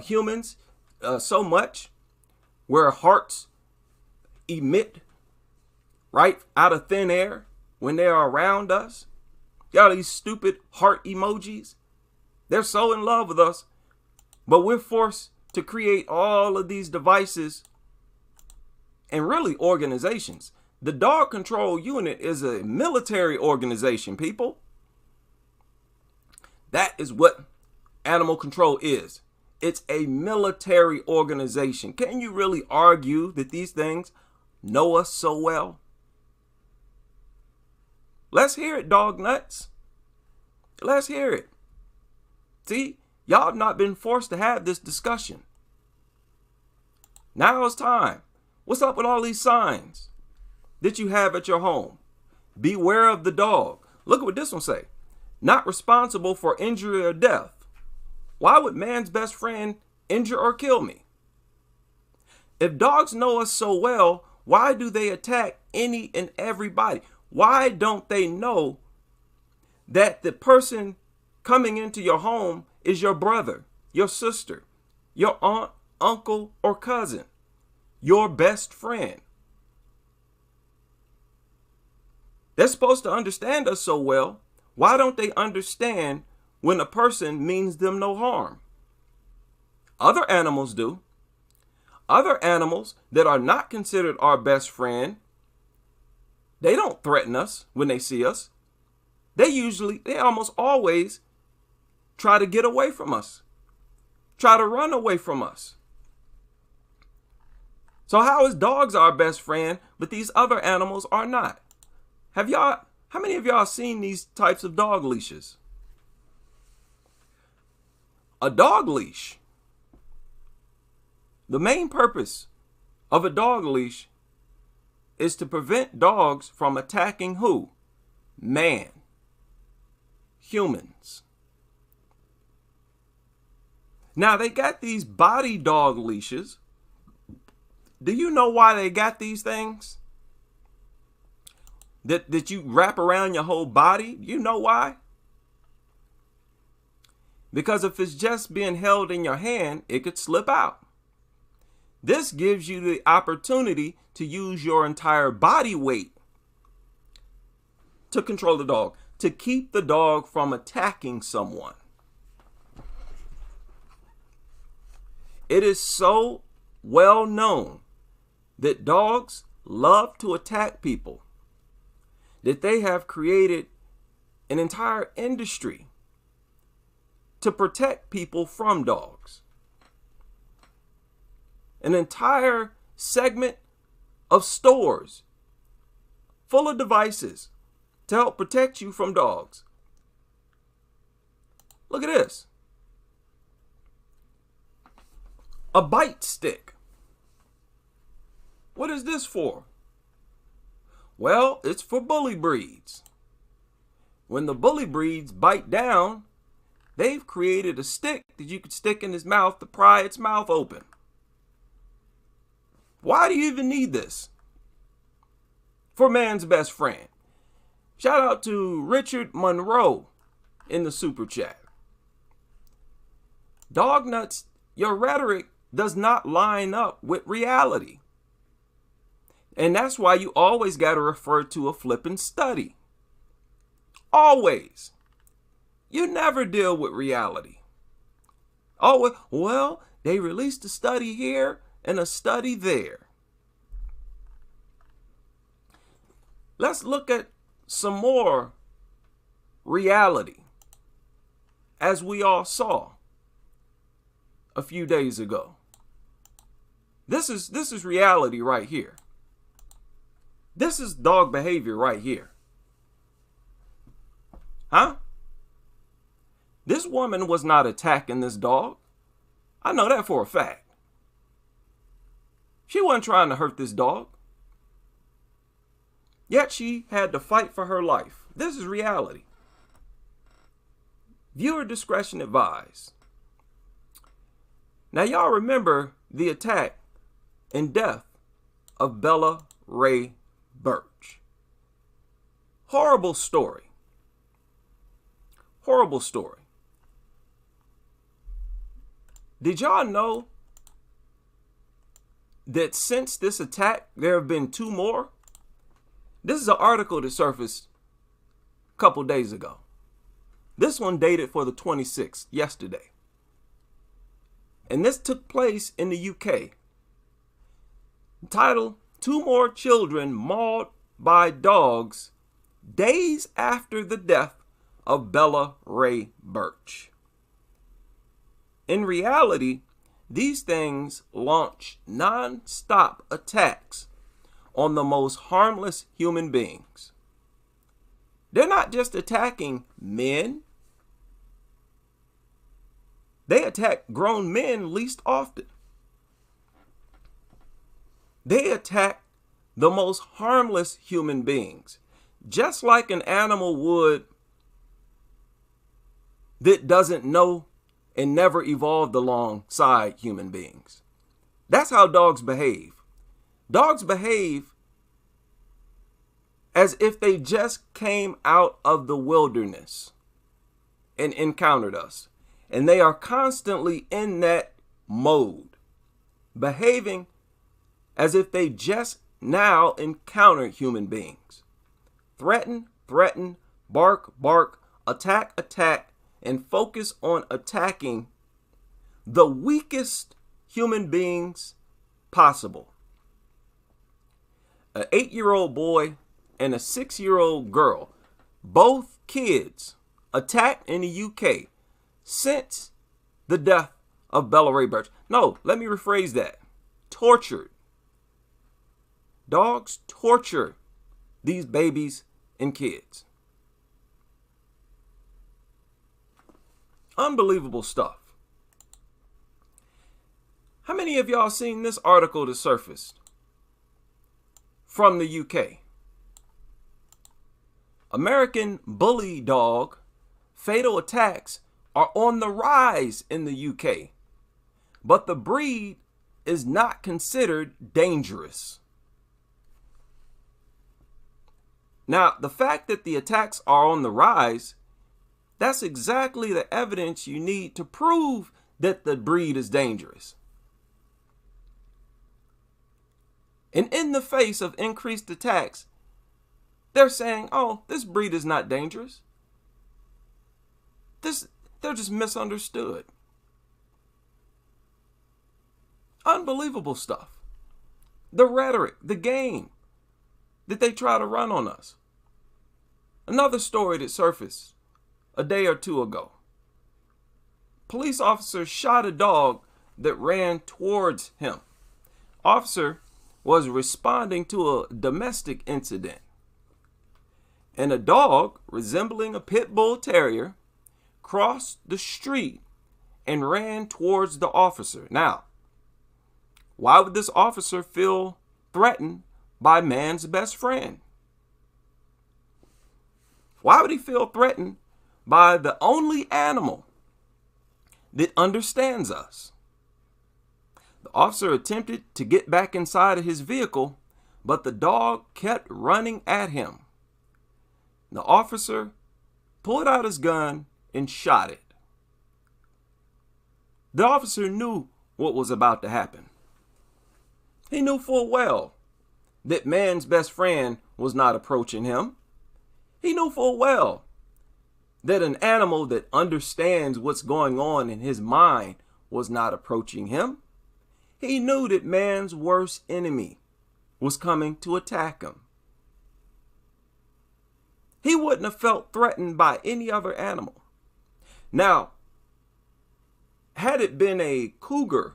humans so much, where hearts emit right out of thin air when they are around us. Y'all, these stupid heart emojis, they're so in love with us, but we're forced to create all of these devices and really organizations. The Dog Control Unit is a military organization, people. That is what animal control is. It's a military organization. Can you really argue that these things know us so well? Let's hear it, dog nuts. Let's hear it. See, y'all have not been forced to have this discussion. Now it's time. What's up with all these signs that you have at your home? Beware of the dog. Look at what this one say. Not responsible for injury or death. Why would man's best friend injure or kill me? If dogs know us so well, why do they attack any and everybody? Why don't they know that the person coming into your home is your brother, your sister, your aunt, uncle, or cousin, your best friend? They're supposed to understand us so well. Why don't they understand when a person means them no harm? Other animals do. Other animals that are not considered our best friend, they don't threaten us when they see us. They almost always try to get away from us, try to run away from us. So how is dogs our best friend, but these other animals are not? How many of y'all seen these types of dog leashes? A dog leash. The main purpose of a dog leash is to prevent dogs from attacking who? Man. Humans. Now they got these body dog leashes. Do you know why they got these things? That you wrap around your whole body? You know why? Because if it's just being held in your hand, it could slip out. This gives you the opportunity to use your entire body weight to control the dog, to keep the dog from attacking someone. It is so well known that dogs love to attack people that they have created an entire industry to protect people from dogs. An entire segment of stores full of devices to help protect you from dogs. Look at this. A bite stick. What is this for? Well, it's for bully breeds. When the bully breeds bite down, they've created a stick that you could stick in his mouth to pry its mouth open. Why do you even need this? For man's best friend. Shout out to Richard Monroe in the super chat. Dog nuts, your rhetoric does not line up with reality. And that's why you always got to refer to a flipping study. Always. You never deal with reality. Oh, well, they released a study here and a study there. Let's look at some more reality, as we all saw a few days ago. This is reality right here. This is dog behavior right here. Huh? This woman was not attacking this dog. I know that for a fact. She wasn't trying to hurt this dog. Yet she had to fight for her life. This is reality. Viewer discretion advised. Now y'all remember the attack and death of Bella Ray Birch. Horrible story. Horrible story. Did y'all know that since this attack, there have been 2 more? This is an article that surfaced a couple days ago. This one dated for the 26th, yesterday. And this took place in the UK. Title, 2 more children mauled by dogs days after the death of Bella Ray Birch. In reality, these things launch non-stop attacks on the most harmless human beings. They're not just attacking men. They attack grown men least often. They attack the most harmless human beings, just like an animal would that doesn't know and never evolved alongside human beings. That's how dogs behave. Dogs behave as if they just came out of the wilderness and encountered us. And they are constantly in that mode, behaving as if they just now encountered human beings. Threaten, bark, attack, and focus on attacking the weakest human beings possible. An 8-year-old boy and a 6-year-old girl, both kids, attacked in the UK since the death of Bella Ray Birch. No, let me rephrase that. Tortured. Dogs torture these babies and kids. Unbelievable stuff. How many of y'all seen this article that surfaced from the UK? American bully dog fatal attacks are on the rise in the UK, but the breed is not considered dangerous. Now, the fact that the attacks are on the rise, that's exactly the evidence you need to prove that the breed is dangerous. And in the face of increased attacks, they're saying, oh, this breed is not dangerous. They're just misunderstood. Unbelievable stuff. The rhetoric, the game that they try to run on us. Another story that surfaced a day or 2 ago. Police officer shot a dog that ran towards him. Officer was responding to a domestic incident, and a dog resembling a pit bull terrier crossed the street and ran towards the officer. Now, why would this officer feel threatened by man's best friend? Why would he feel threatened by the only animal that understands us? The officer attempted to get back inside of his vehicle, but the dog kept running at him. The officer pulled out his gun and shot it. The officer knew what was about to happen. He knew full well that man's best friend was not approaching him. He knew full well that an animal that understands what's going on in his mind was not approaching him. He knew that man's worst enemy was coming to attack him. He wouldn't have felt threatened by any other animal. Now, had it been a cougar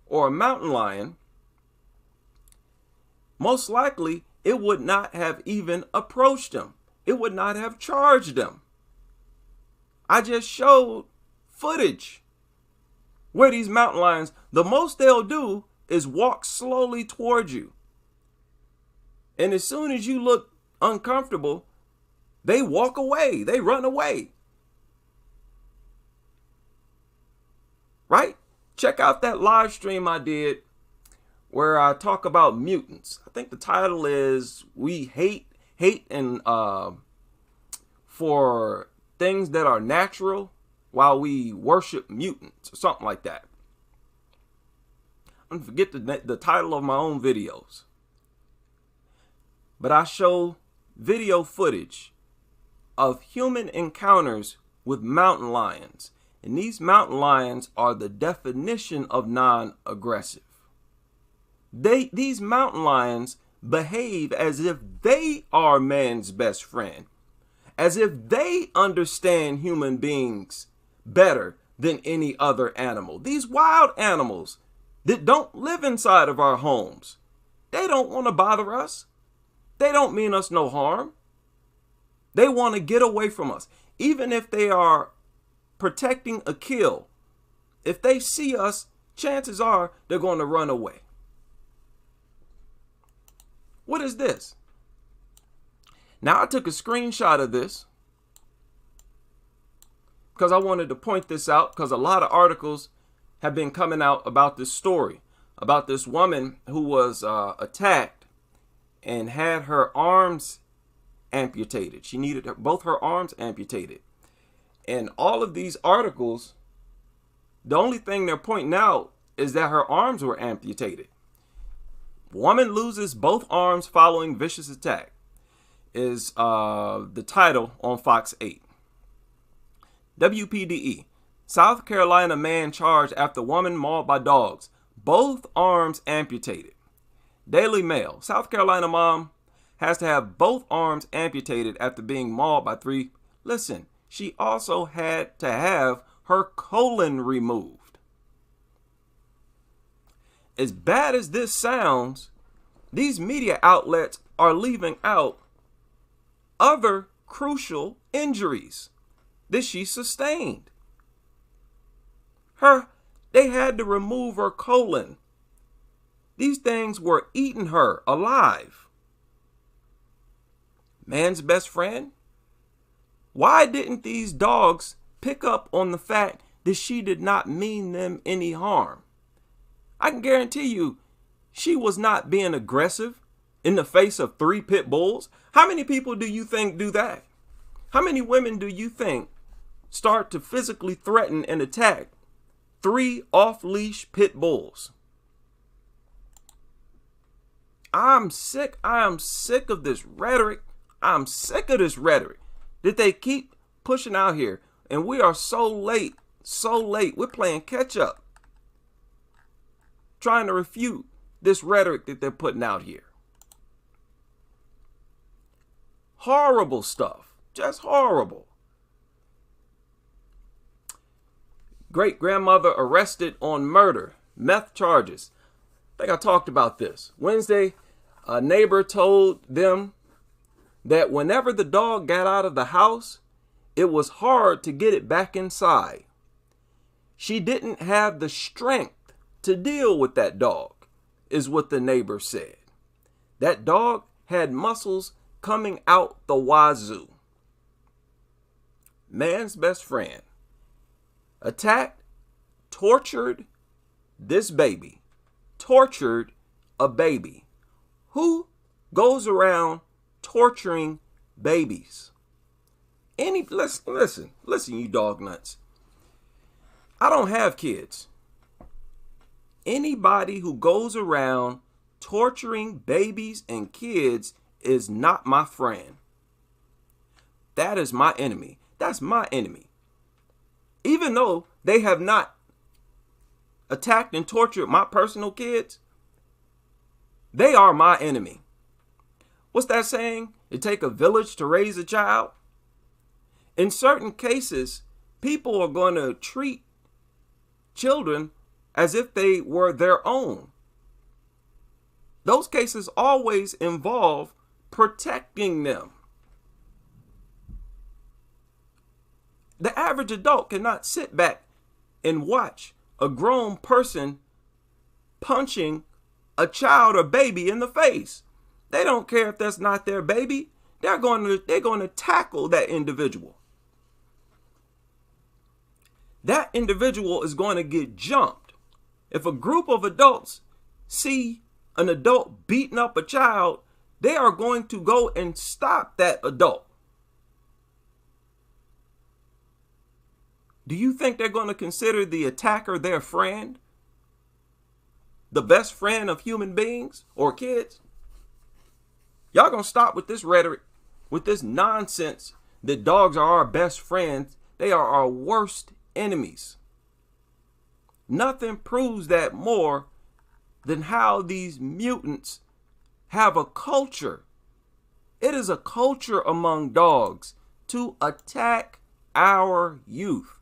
or a mountain lion, most likely it would not have even approached him. It would not have charged him. I just showed footage where these mountain lions, the most they'll do is walk slowly towards you. And as soon as you look uncomfortable, they walk away. They run away. Right? Check out that live stream I did where I talk about mutants. I think the title is We Hate and for things that are natural while we worship mutants or something like that. I forget the title of my own videos. But I show video footage of human encounters with mountain lions. And these mountain lions are the definition of non-aggressive. These mountain lions behave as if they are man's best friend, as if they understand human beings better than any other animal. These wild animals that don't live inside of our homes, they don't want to bother us. They don't mean us no harm. They want to get away from us. Even if they are protecting a kill, if they see us, chances are they're going to run away. What is this? Now, I took a screenshot of this because I wanted to point this out, because a lot of articles have been coming out about this story, about this woman who was attacked and had her arms amputated. She needed both her arms amputated. And all of these articles, the only thing they're pointing out is that her arms were amputated. Woman loses both arms following vicious attack is the title on Fox 8. WPDE, South Carolina man charged after woman mauled by dogs, both arms amputated. Daily Mail, South Carolina mom has to have both arms amputated after being mauled by three. Listen, she also had to have her colon removed. As bad as this sounds, these media outlets are leaving out other crucial injuries that she sustained. They had to remove her colon. These things were eating her alive. Man's best friend? Why didn't these dogs pick up on the fact that she did not mean them any harm? I can guarantee you she was not being aggressive in the face of 3 pit bulls. How many people do you think do that? How many women do you think start to physically threaten and attack 3 off-leash pit bulls? I am sick of this rhetoric. I'm sick of this rhetoric that they keep pushing out here. And we are so late. We're playing catch up, trying to refute this rhetoric that they're putting out here. Horrible stuff. Just horrible. Great grandmother arrested on murder, meth charges. I think I talked about this. Wednesday, a neighbor told them that whenever the dog got out of the house, it was hard to get it back inside. She didn't have the strength to deal with that dog, is what the neighbor said. That dog had muscles coming out the wazoo. Man's best friend attacked, tortured this baby. Tortured a baby. Who goes around torturing babies? Listen, you dog nuts. I don't have kids. Anybody who goes around torturing babies and kids is not my friend. That is my enemy. That's my enemy. Even though they have not attacked and tortured my personal kids, they are my enemy. What's that saying? It takes a village to raise a child. In certain cases, people are going to treat children as if they were their own. Those cases always involve protecting them. The average adult cannot sit back and watch a grown person punching a child or baby in the face. They don't care if that's not their baby. They're going to tackle that individual. That individual is going to get jumped. If a group of adults see an adult beating up a child, they are going to go and stop that adult. Do you think they're going to consider the attacker their friend? the best friend of human beings or kids? Y'all gonna stop with this rhetoric, with this nonsense that dogs are our best friends. They are our worst enemies. Nothing proves that more than how these mutants have a culture. It is a culture among dogs to attack our youth.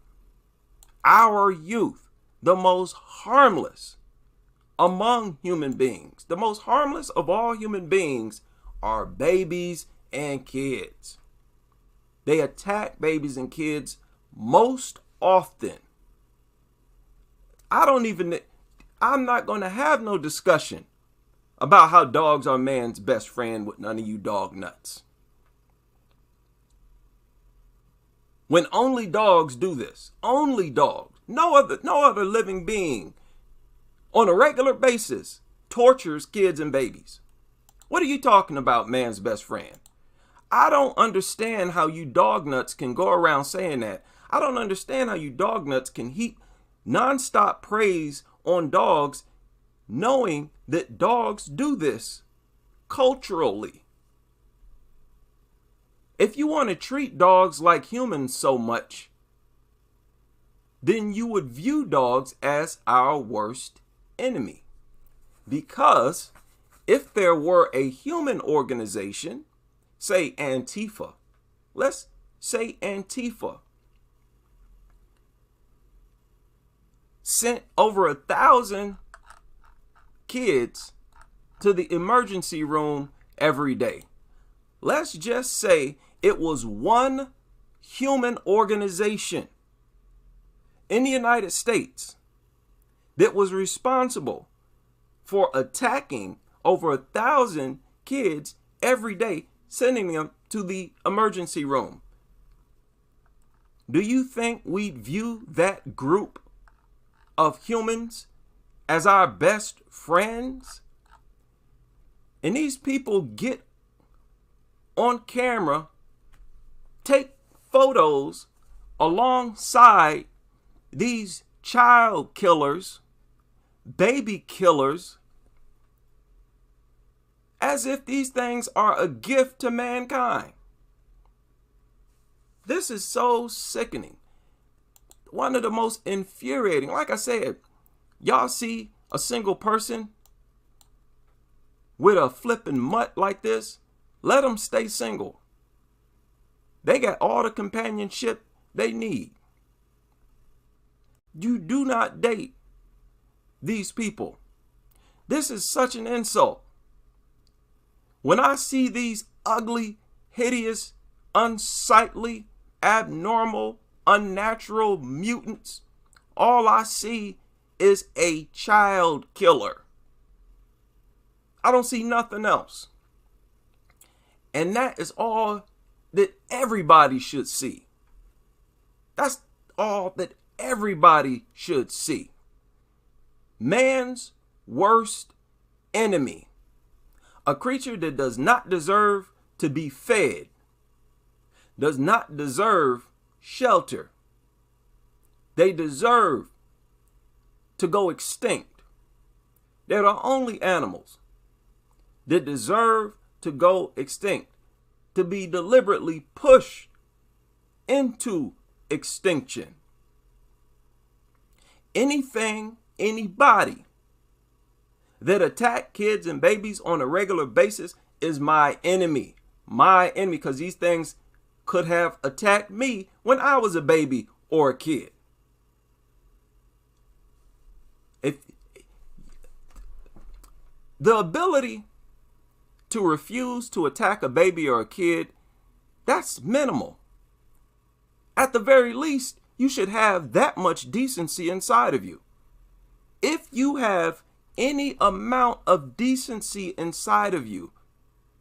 Our youth, the most harmless among human beings. The most harmless of all human beings are babies and kids. They attack babies and kids most often. I'm not going to have no discussion about how dogs are man's best friend with none of you dog nuts. When only dogs do this, only dogs, no other living being on a regular basis tortures kids and babies. What are you talking about, man's best friend? I don't understand how you dog nuts can go around saying that. I don't understand how you dog nuts can heap nonstop praise on dogs, knowing that dogs do this culturally. If you want to treat dogs like humans so much, then you would view dogs as our worst enemy. Because if there were a human organization, say Antifa, let's say Antifa, sent over 1,000 kids to the emergency room every day. Let's just say it was one human organization in the United States that was responsible for attacking over 1,000 kids every day, sending them to the emergency room. Do you think we'd view that group of humans as our best friends? And these people get on camera, take photos alongside these child killers, baby killers, as if these things are a gift to mankind. This is so sickening. One of the most infuriating. Like I said, y'all see a single person with a flipping mutt like this, let them stay single. They got all the companionship they need. You do not date these people. This is such an insult. When I see these ugly, hideous, unsightly, abnormal, unnatural mutants, all I see is a child killer. I don't see nothing else. And that is all that everybody should see. That's all that everybody should see. Man's worst enemy. A creature that does not deserve to be fed, does not deserve shelter. They deserve to go extinct. They're the only animals that deserve to go extinct, to be deliberately pushed into extinction. Anything, anybody that attack kids and babies on a regular basis is my enemy. My enemy, because these things could have attacked me when I was a baby or a kid. If the ability to refuse to attack a baby or a kid, that's minimal. At the very least, you should have that much decency inside of you. If you have any amount of decency inside of you,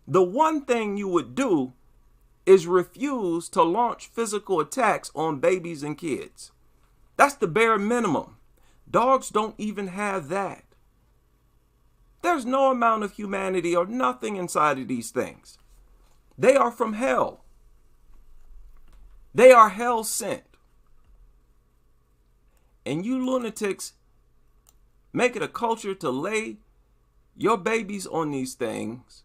the one thing you would do is refuse to launch physical attacks on babies and kids. That's the bare minimum. Dogs don't even have that. There's no amount of humanity or nothing inside of these things. They are from hell. They are hell sent. And you lunatics make it a culture to lay your babies on these things,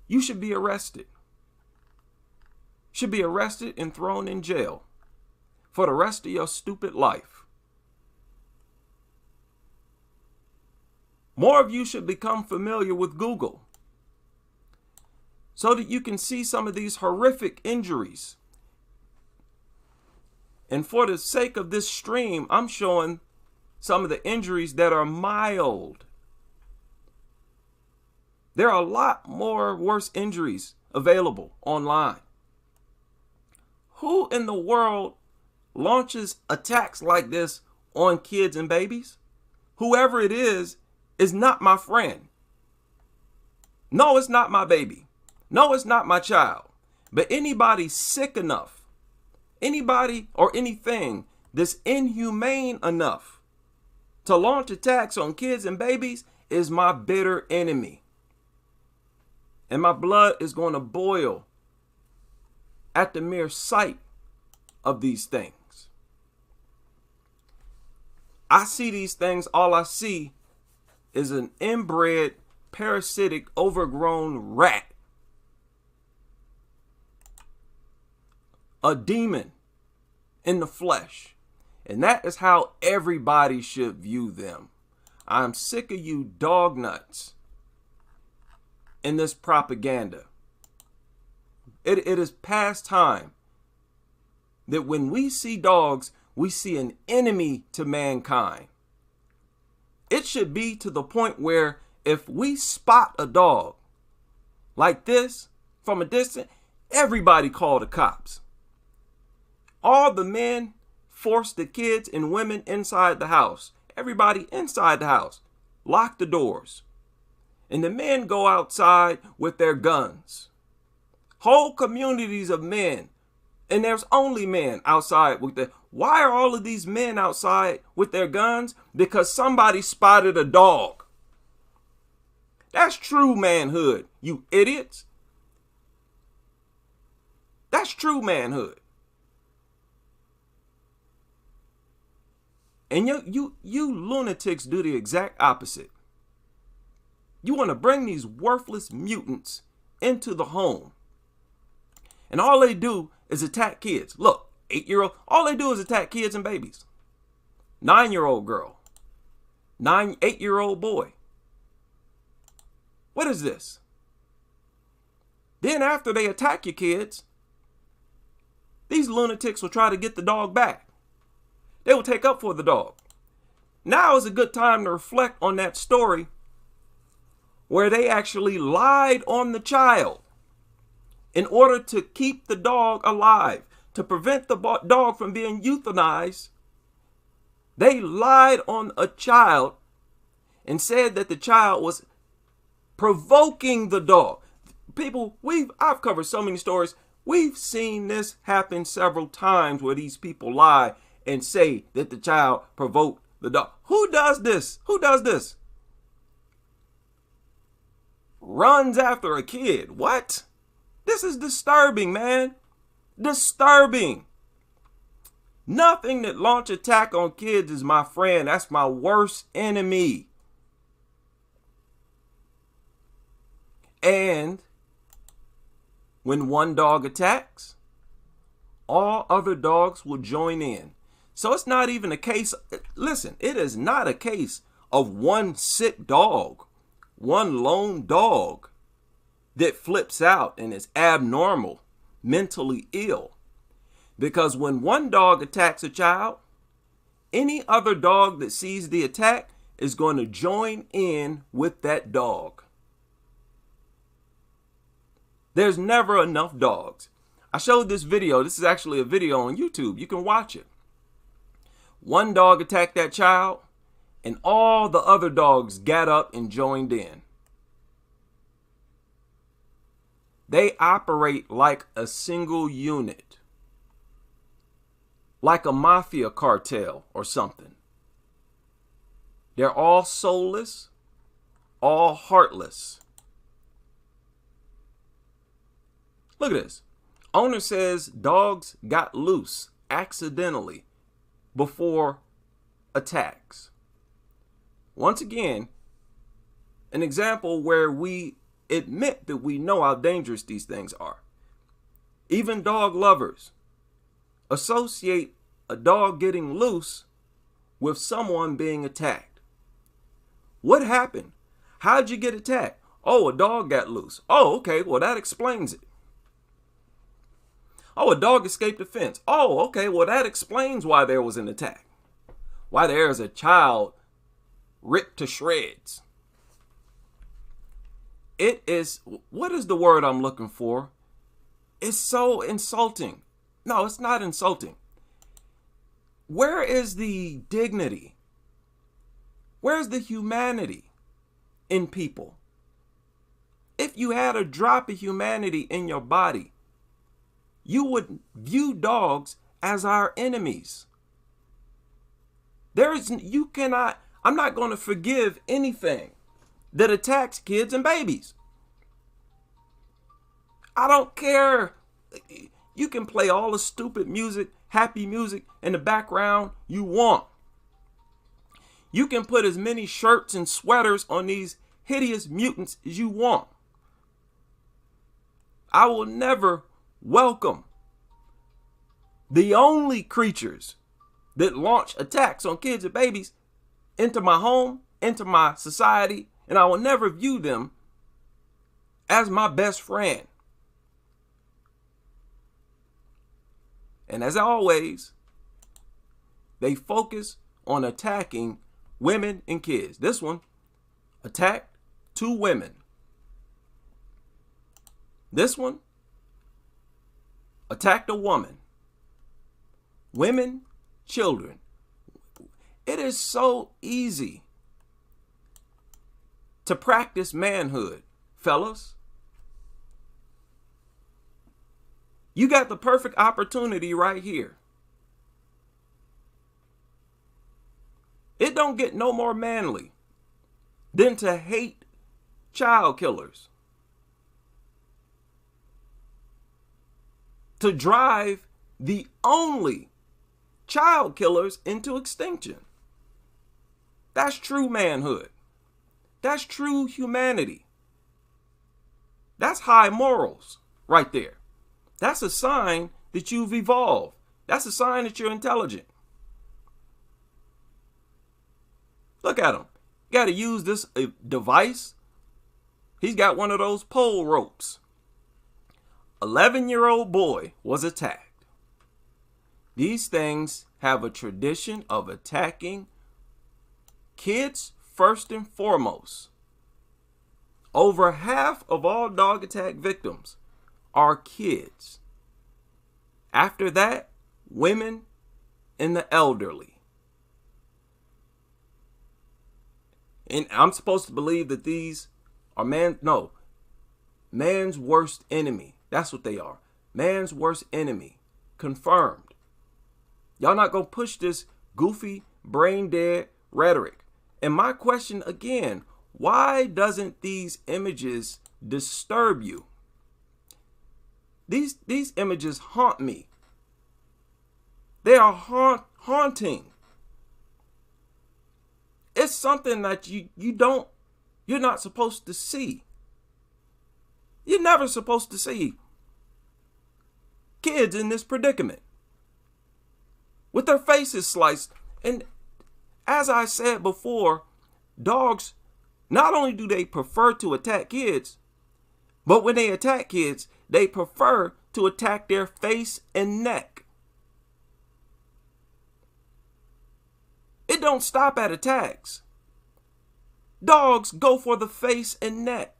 you should be arrested. Should be arrested and thrown in jail for the rest of your stupid life. More of you should become familiar with Google so that you can see some of these horrific injuries. And for the sake of this stream, I'm showing some of the injuries that are mild. There are a lot more worse injuries available online. Who in the world launches attacks like this on kids and babies? Whoever it is not my friend. No, it's not my baby. No, it's not my child. But anybody sick enough, anybody or anything that's inhumane enough to launch attacks on kids and babies is my bitter enemy. And my blood is going to boil at the mere sight of these things. I see these things, all I see is an inbred, parasitic, overgrown rat. A demon in the flesh. And that is how everybody should view them. I'm sick of you dog nuts in this propaganda. It is past time that when we see dogs, we see an enemy to mankind. It should be to the point where if we spot a dog like this from a distance, everybody call the cops. All the men force the kids and women inside the house. Everybody inside the house. Lock the doors. And the men go outside with their guns. Whole communities of men. And there's only men outside with their... Why are all of these men outside with their guns? Because somebody spotted a dog. That's true manhood, you idiots. That's true manhood. And you lunatics do the exact opposite. You want to bring these worthless mutants into the home. And all they do is attack kids. Look, 8-year-old, all they do is attack kids and babies. 9-year-old girl. 8-year-old boy. What is this? Then after they attack your kids, these lunatics will try to get the dog back. They will take up for the dog. Now is a good time to reflect on that story where they actually lied on the child in order to keep the dog alive, to prevent the dog from being euthanized. They lied on a child and said that the child was provoking the dog. People, I've covered so many stories. We've seen this happen several times where these people lie and say that the child provoked the dog. Who does this? Who does this? Runs after a kid. What? This is disturbing, man. Disturbing. Nothing that launch attack on kids is my friend. That's my worst enemy. And when one dog attacks, all other dogs will join in. So it's not even a case, listen, it is not a case of one sick dog, one lone dog that flips out and is abnormal, mentally ill. Because when one dog attacks a child, any other dog that sees the attack is going to join in with that dog. There's never enough dogs. I showed this video. This is actually a video on YouTube. You can watch it. One dog attacked that child, and all the other dogs got up and joined in. They operate like a single unit, like a mafia cartel or something. They're all soulless, all heartless. Look at this. Owner says dogs got loose accidentally before attacks. Once again, an example where we admit that we know how dangerous these things are. Even dog lovers associate a dog getting loose with someone being attacked. What happened? How'd you get attacked? Oh, a dog got loose. Oh, okay, well, that explains it. Oh, a dog escaped the fence. Oh, okay, well, that explains why there was an attack. Why there is a child ripped to shreds. It is, what is the word I'm looking for? It's so insulting. No, it's not insulting. Where is the dignity? Where's the humanity in people? If you had a drop of humanity in your body, you would view dogs as our enemies. I'm not going to forgive anything that attacks kids and babies. I don't care. You can play all the stupid music, happy music in the background you want. You can put as many shirts and sweaters on these hideous mutants as you want. I will never welcome the only creatures that launch attacks on kids and babies into my home, into my society, and I will never view them as my best friend. And as always, they focus on attacking women and kids. This one attacked 2 women. This one attacked a woman. Women, children. It is so easy to practice manhood, fellas. You got the perfect opportunity right here. It don't get no more manly than to hate child killers. To drive the only child killers into extinction. That's true manhood. That's true humanity. That's high morals right there. That's a sign that you've evolved. That's a sign that you're intelligent. Look at him. Got to use this device. He's got one of those pole ropes. 11-year-old boy was attacked. These things have a tradition of attacking kids first and foremost. Over half of all dog attack victims are kids. After that, women and the elderly. And I'm supposed to believe that these are man's worst enemy. That's what they are. Man's worst enemy. Confirmed. Y'all not gonna push this goofy, brain dead rhetoric. And my question again, why doesn't these images disturb you? These images haunt me. They are haunting. It's something that you're not supposed to see. You're never supposed to see kids in this predicament with their faces sliced. And as I said before, dogs, not only do they prefer to attack kids, but when they attack kids, they prefer to attack their face and neck. It don't stop at attacks. Dogs go for the face and neck.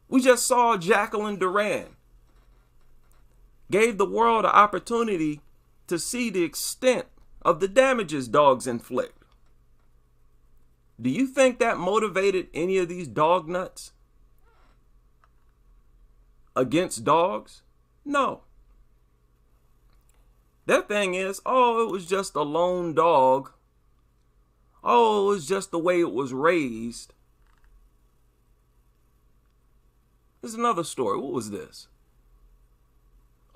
We just saw Jacqueline Duran gave the world an opportunity to see the extent of the damages dogs inflict. Do you think that motivated any of these dog nuts against dogs? No. Their thing is, oh, it was just a lone dog. Oh, it was just the way it was raised. There's another story. What was this?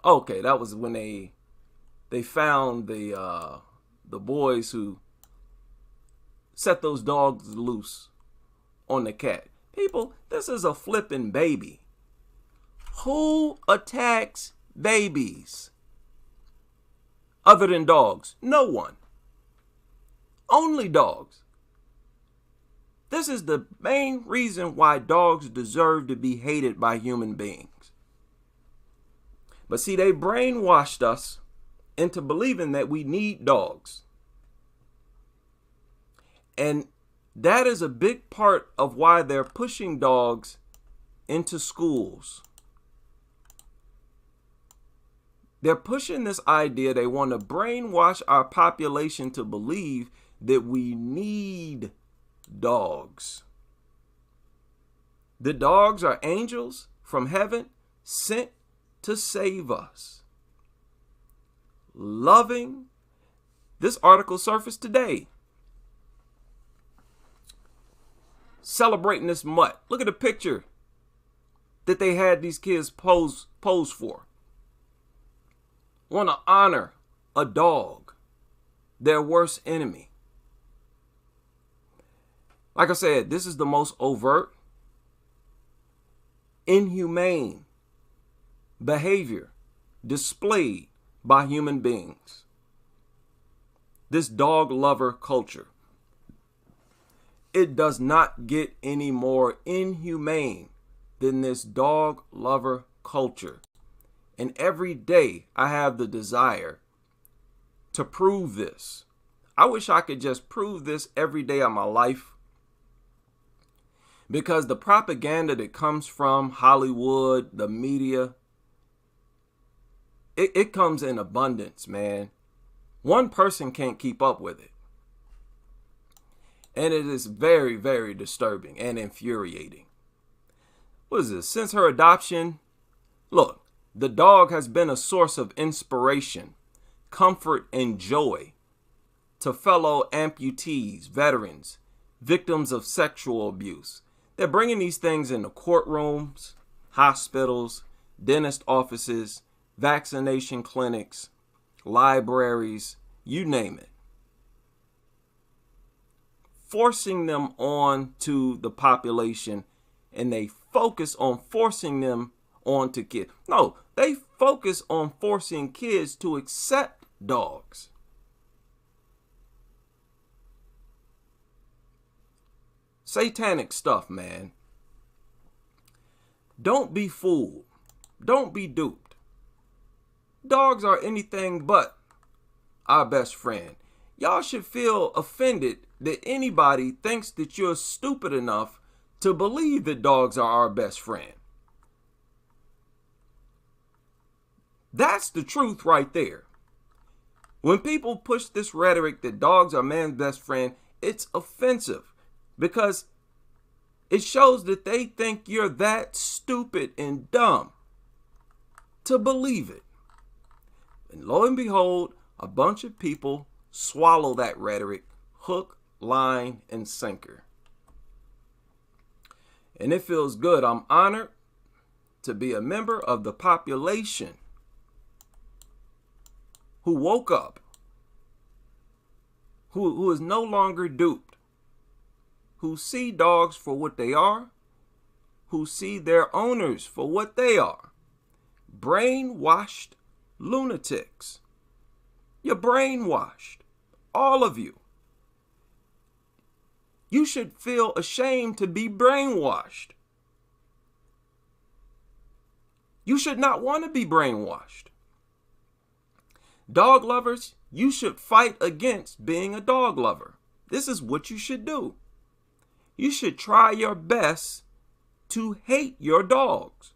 Okay, that was when they found the boys who set those dogs loose on the cat. People, this is a flipping baby. Who attacks babies other than dogs? No one. Only dogs. This is the main reason why dogs deserve to be hated by human beings. But see, they brainwashed us into believing that we need dogs. And that is a big part of why they're pushing dogs into schools. They're pushing this idea. They want to brainwash our population to believe that we need dogs. The dogs are angels from heaven sent to save us. Loving. This article surfaced today. Celebrating this mutt. Look at the picture that they had these kids pose for. Want to honor a dog, their worst enemy. Like I said, this is the most overt, inhumane behavior displayed by human beings. This dog lover culture. It does not get any more inhumane than this dog lover culture. And every day I have the desire to prove this. I wish I could just prove this every day of my life. Because the propaganda that comes from Hollywood, the media, it comes in abundance, man. One person can't keep up with it. And it is very, very disturbing and infuriating. What is this? Since her adoption, look, the dog has been a source of inspiration, comfort, and joy to fellow amputees, veterans, victims of sexual abuse. They're bringing these things into courtrooms, hospitals, dentist offices, vaccination clinics, libraries, you name it. Forcing them on to the population, and they focus on forcing them onto kids. No, they focus on forcing kids to accept dogs. Satanic stuff, man. Don't be fooled. Don't be duped. Dogs are anything but our best friend. Y'all should feel offended that anybody thinks that you're stupid enough to believe that dogs are our best friend. That's the truth right there. When people push this rhetoric that dogs are man's best friend, it's offensive because it shows that they think you're that stupid and dumb to believe it. And lo and behold, a bunch of people swallow that rhetoric, hook, line, and sinker. And it feels good. I'm honored to be a member of the population who woke up, who is no longer duped, who see dogs for what they are, who see their owners for what they are. Brainwashed lunatics. You're brainwashed. All of you. You should feel ashamed to be brainwashed. You should not want to be brainwashed. Dog lovers, you should fight against being a dog lover. This is what you should do. You should try your best to hate your dogs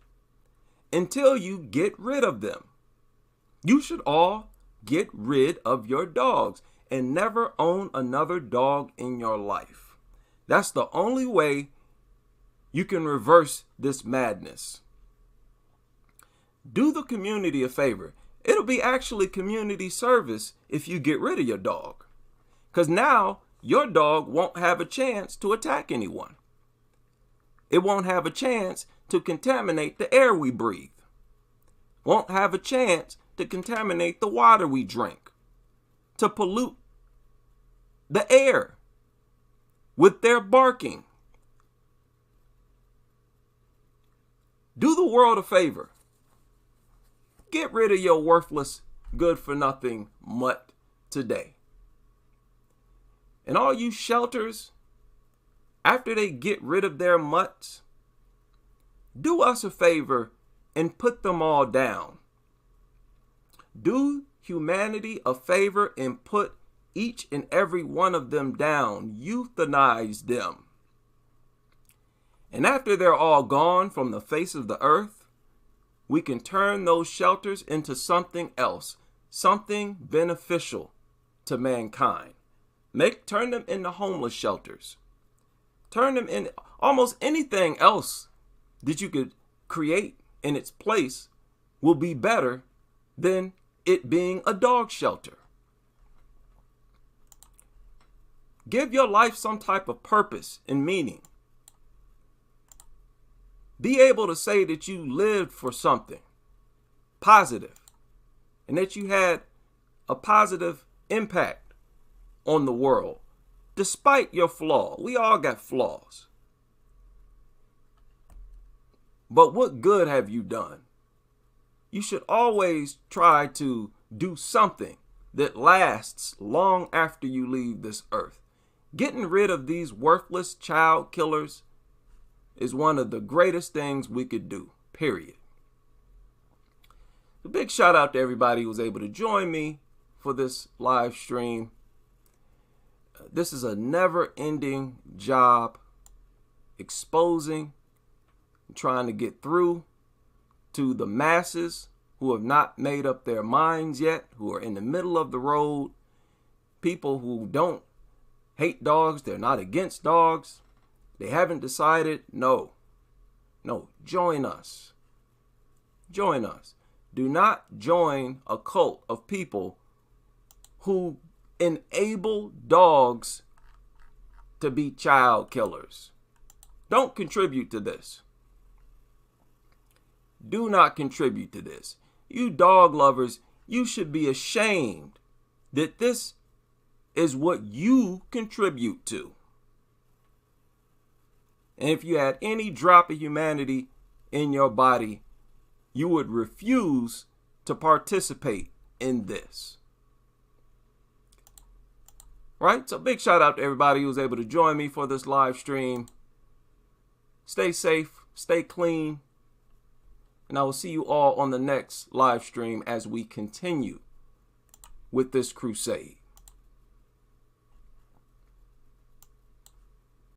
until you get rid of them. You should all get rid of your dogs and never own another dog in your life. That's the only way you can reverse this madness. Do the community a favor. It'll be actually community service if you get rid of your dog. Because now your dog won't have a chance to attack anyone. It won't have a chance to contaminate the air we breathe. Won't have a chance to contaminate the water we drink. To pollute the air with their barking. Do the world a favor. Get rid of your worthless, good-for-nothing mutt today. And all you shelters, after they get rid of their mutts, do us a favor and put them all down. Do humanity a favor and put each and every one of them down. Euthanize them. And after they're all gone from the face of the earth, we can turn those shelters into something else, something beneficial to mankind. Turn them into homeless shelters. Turn them in almost anything else that you could create in its place will be better than it being a dog shelter. Give your life some type of purpose and meaning. Be able to say that you lived for something positive and that you had a positive impact on the world, despite your flaw. We all got flaws. But what good have you done? You should always try to do something that lasts long after you leave this earth. Getting rid of these worthless child killers is one of the greatest things we could do, period. A big shout out to everybody who was able to join me for this live stream. This is a never-ending job, exposing, trying to get through to the masses who have not made up their minds yet, who are in the middle of the road, people who don't hate dogs, they're not against dogs, they haven't decided. No, join us. Join us. Do not join a cult of people who enable dogs to be child killers. Don't contribute to this. Do not contribute to this. You dog lovers, you should be ashamed that this is what you contribute to. And if you had any drop of humanity in your body, you would refuse to participate in this. Right? So big shout out to everybody who was able to join me for this live stream. Stay safe, stay clean, and I will see you all on the next live stream as we continue with this crusade.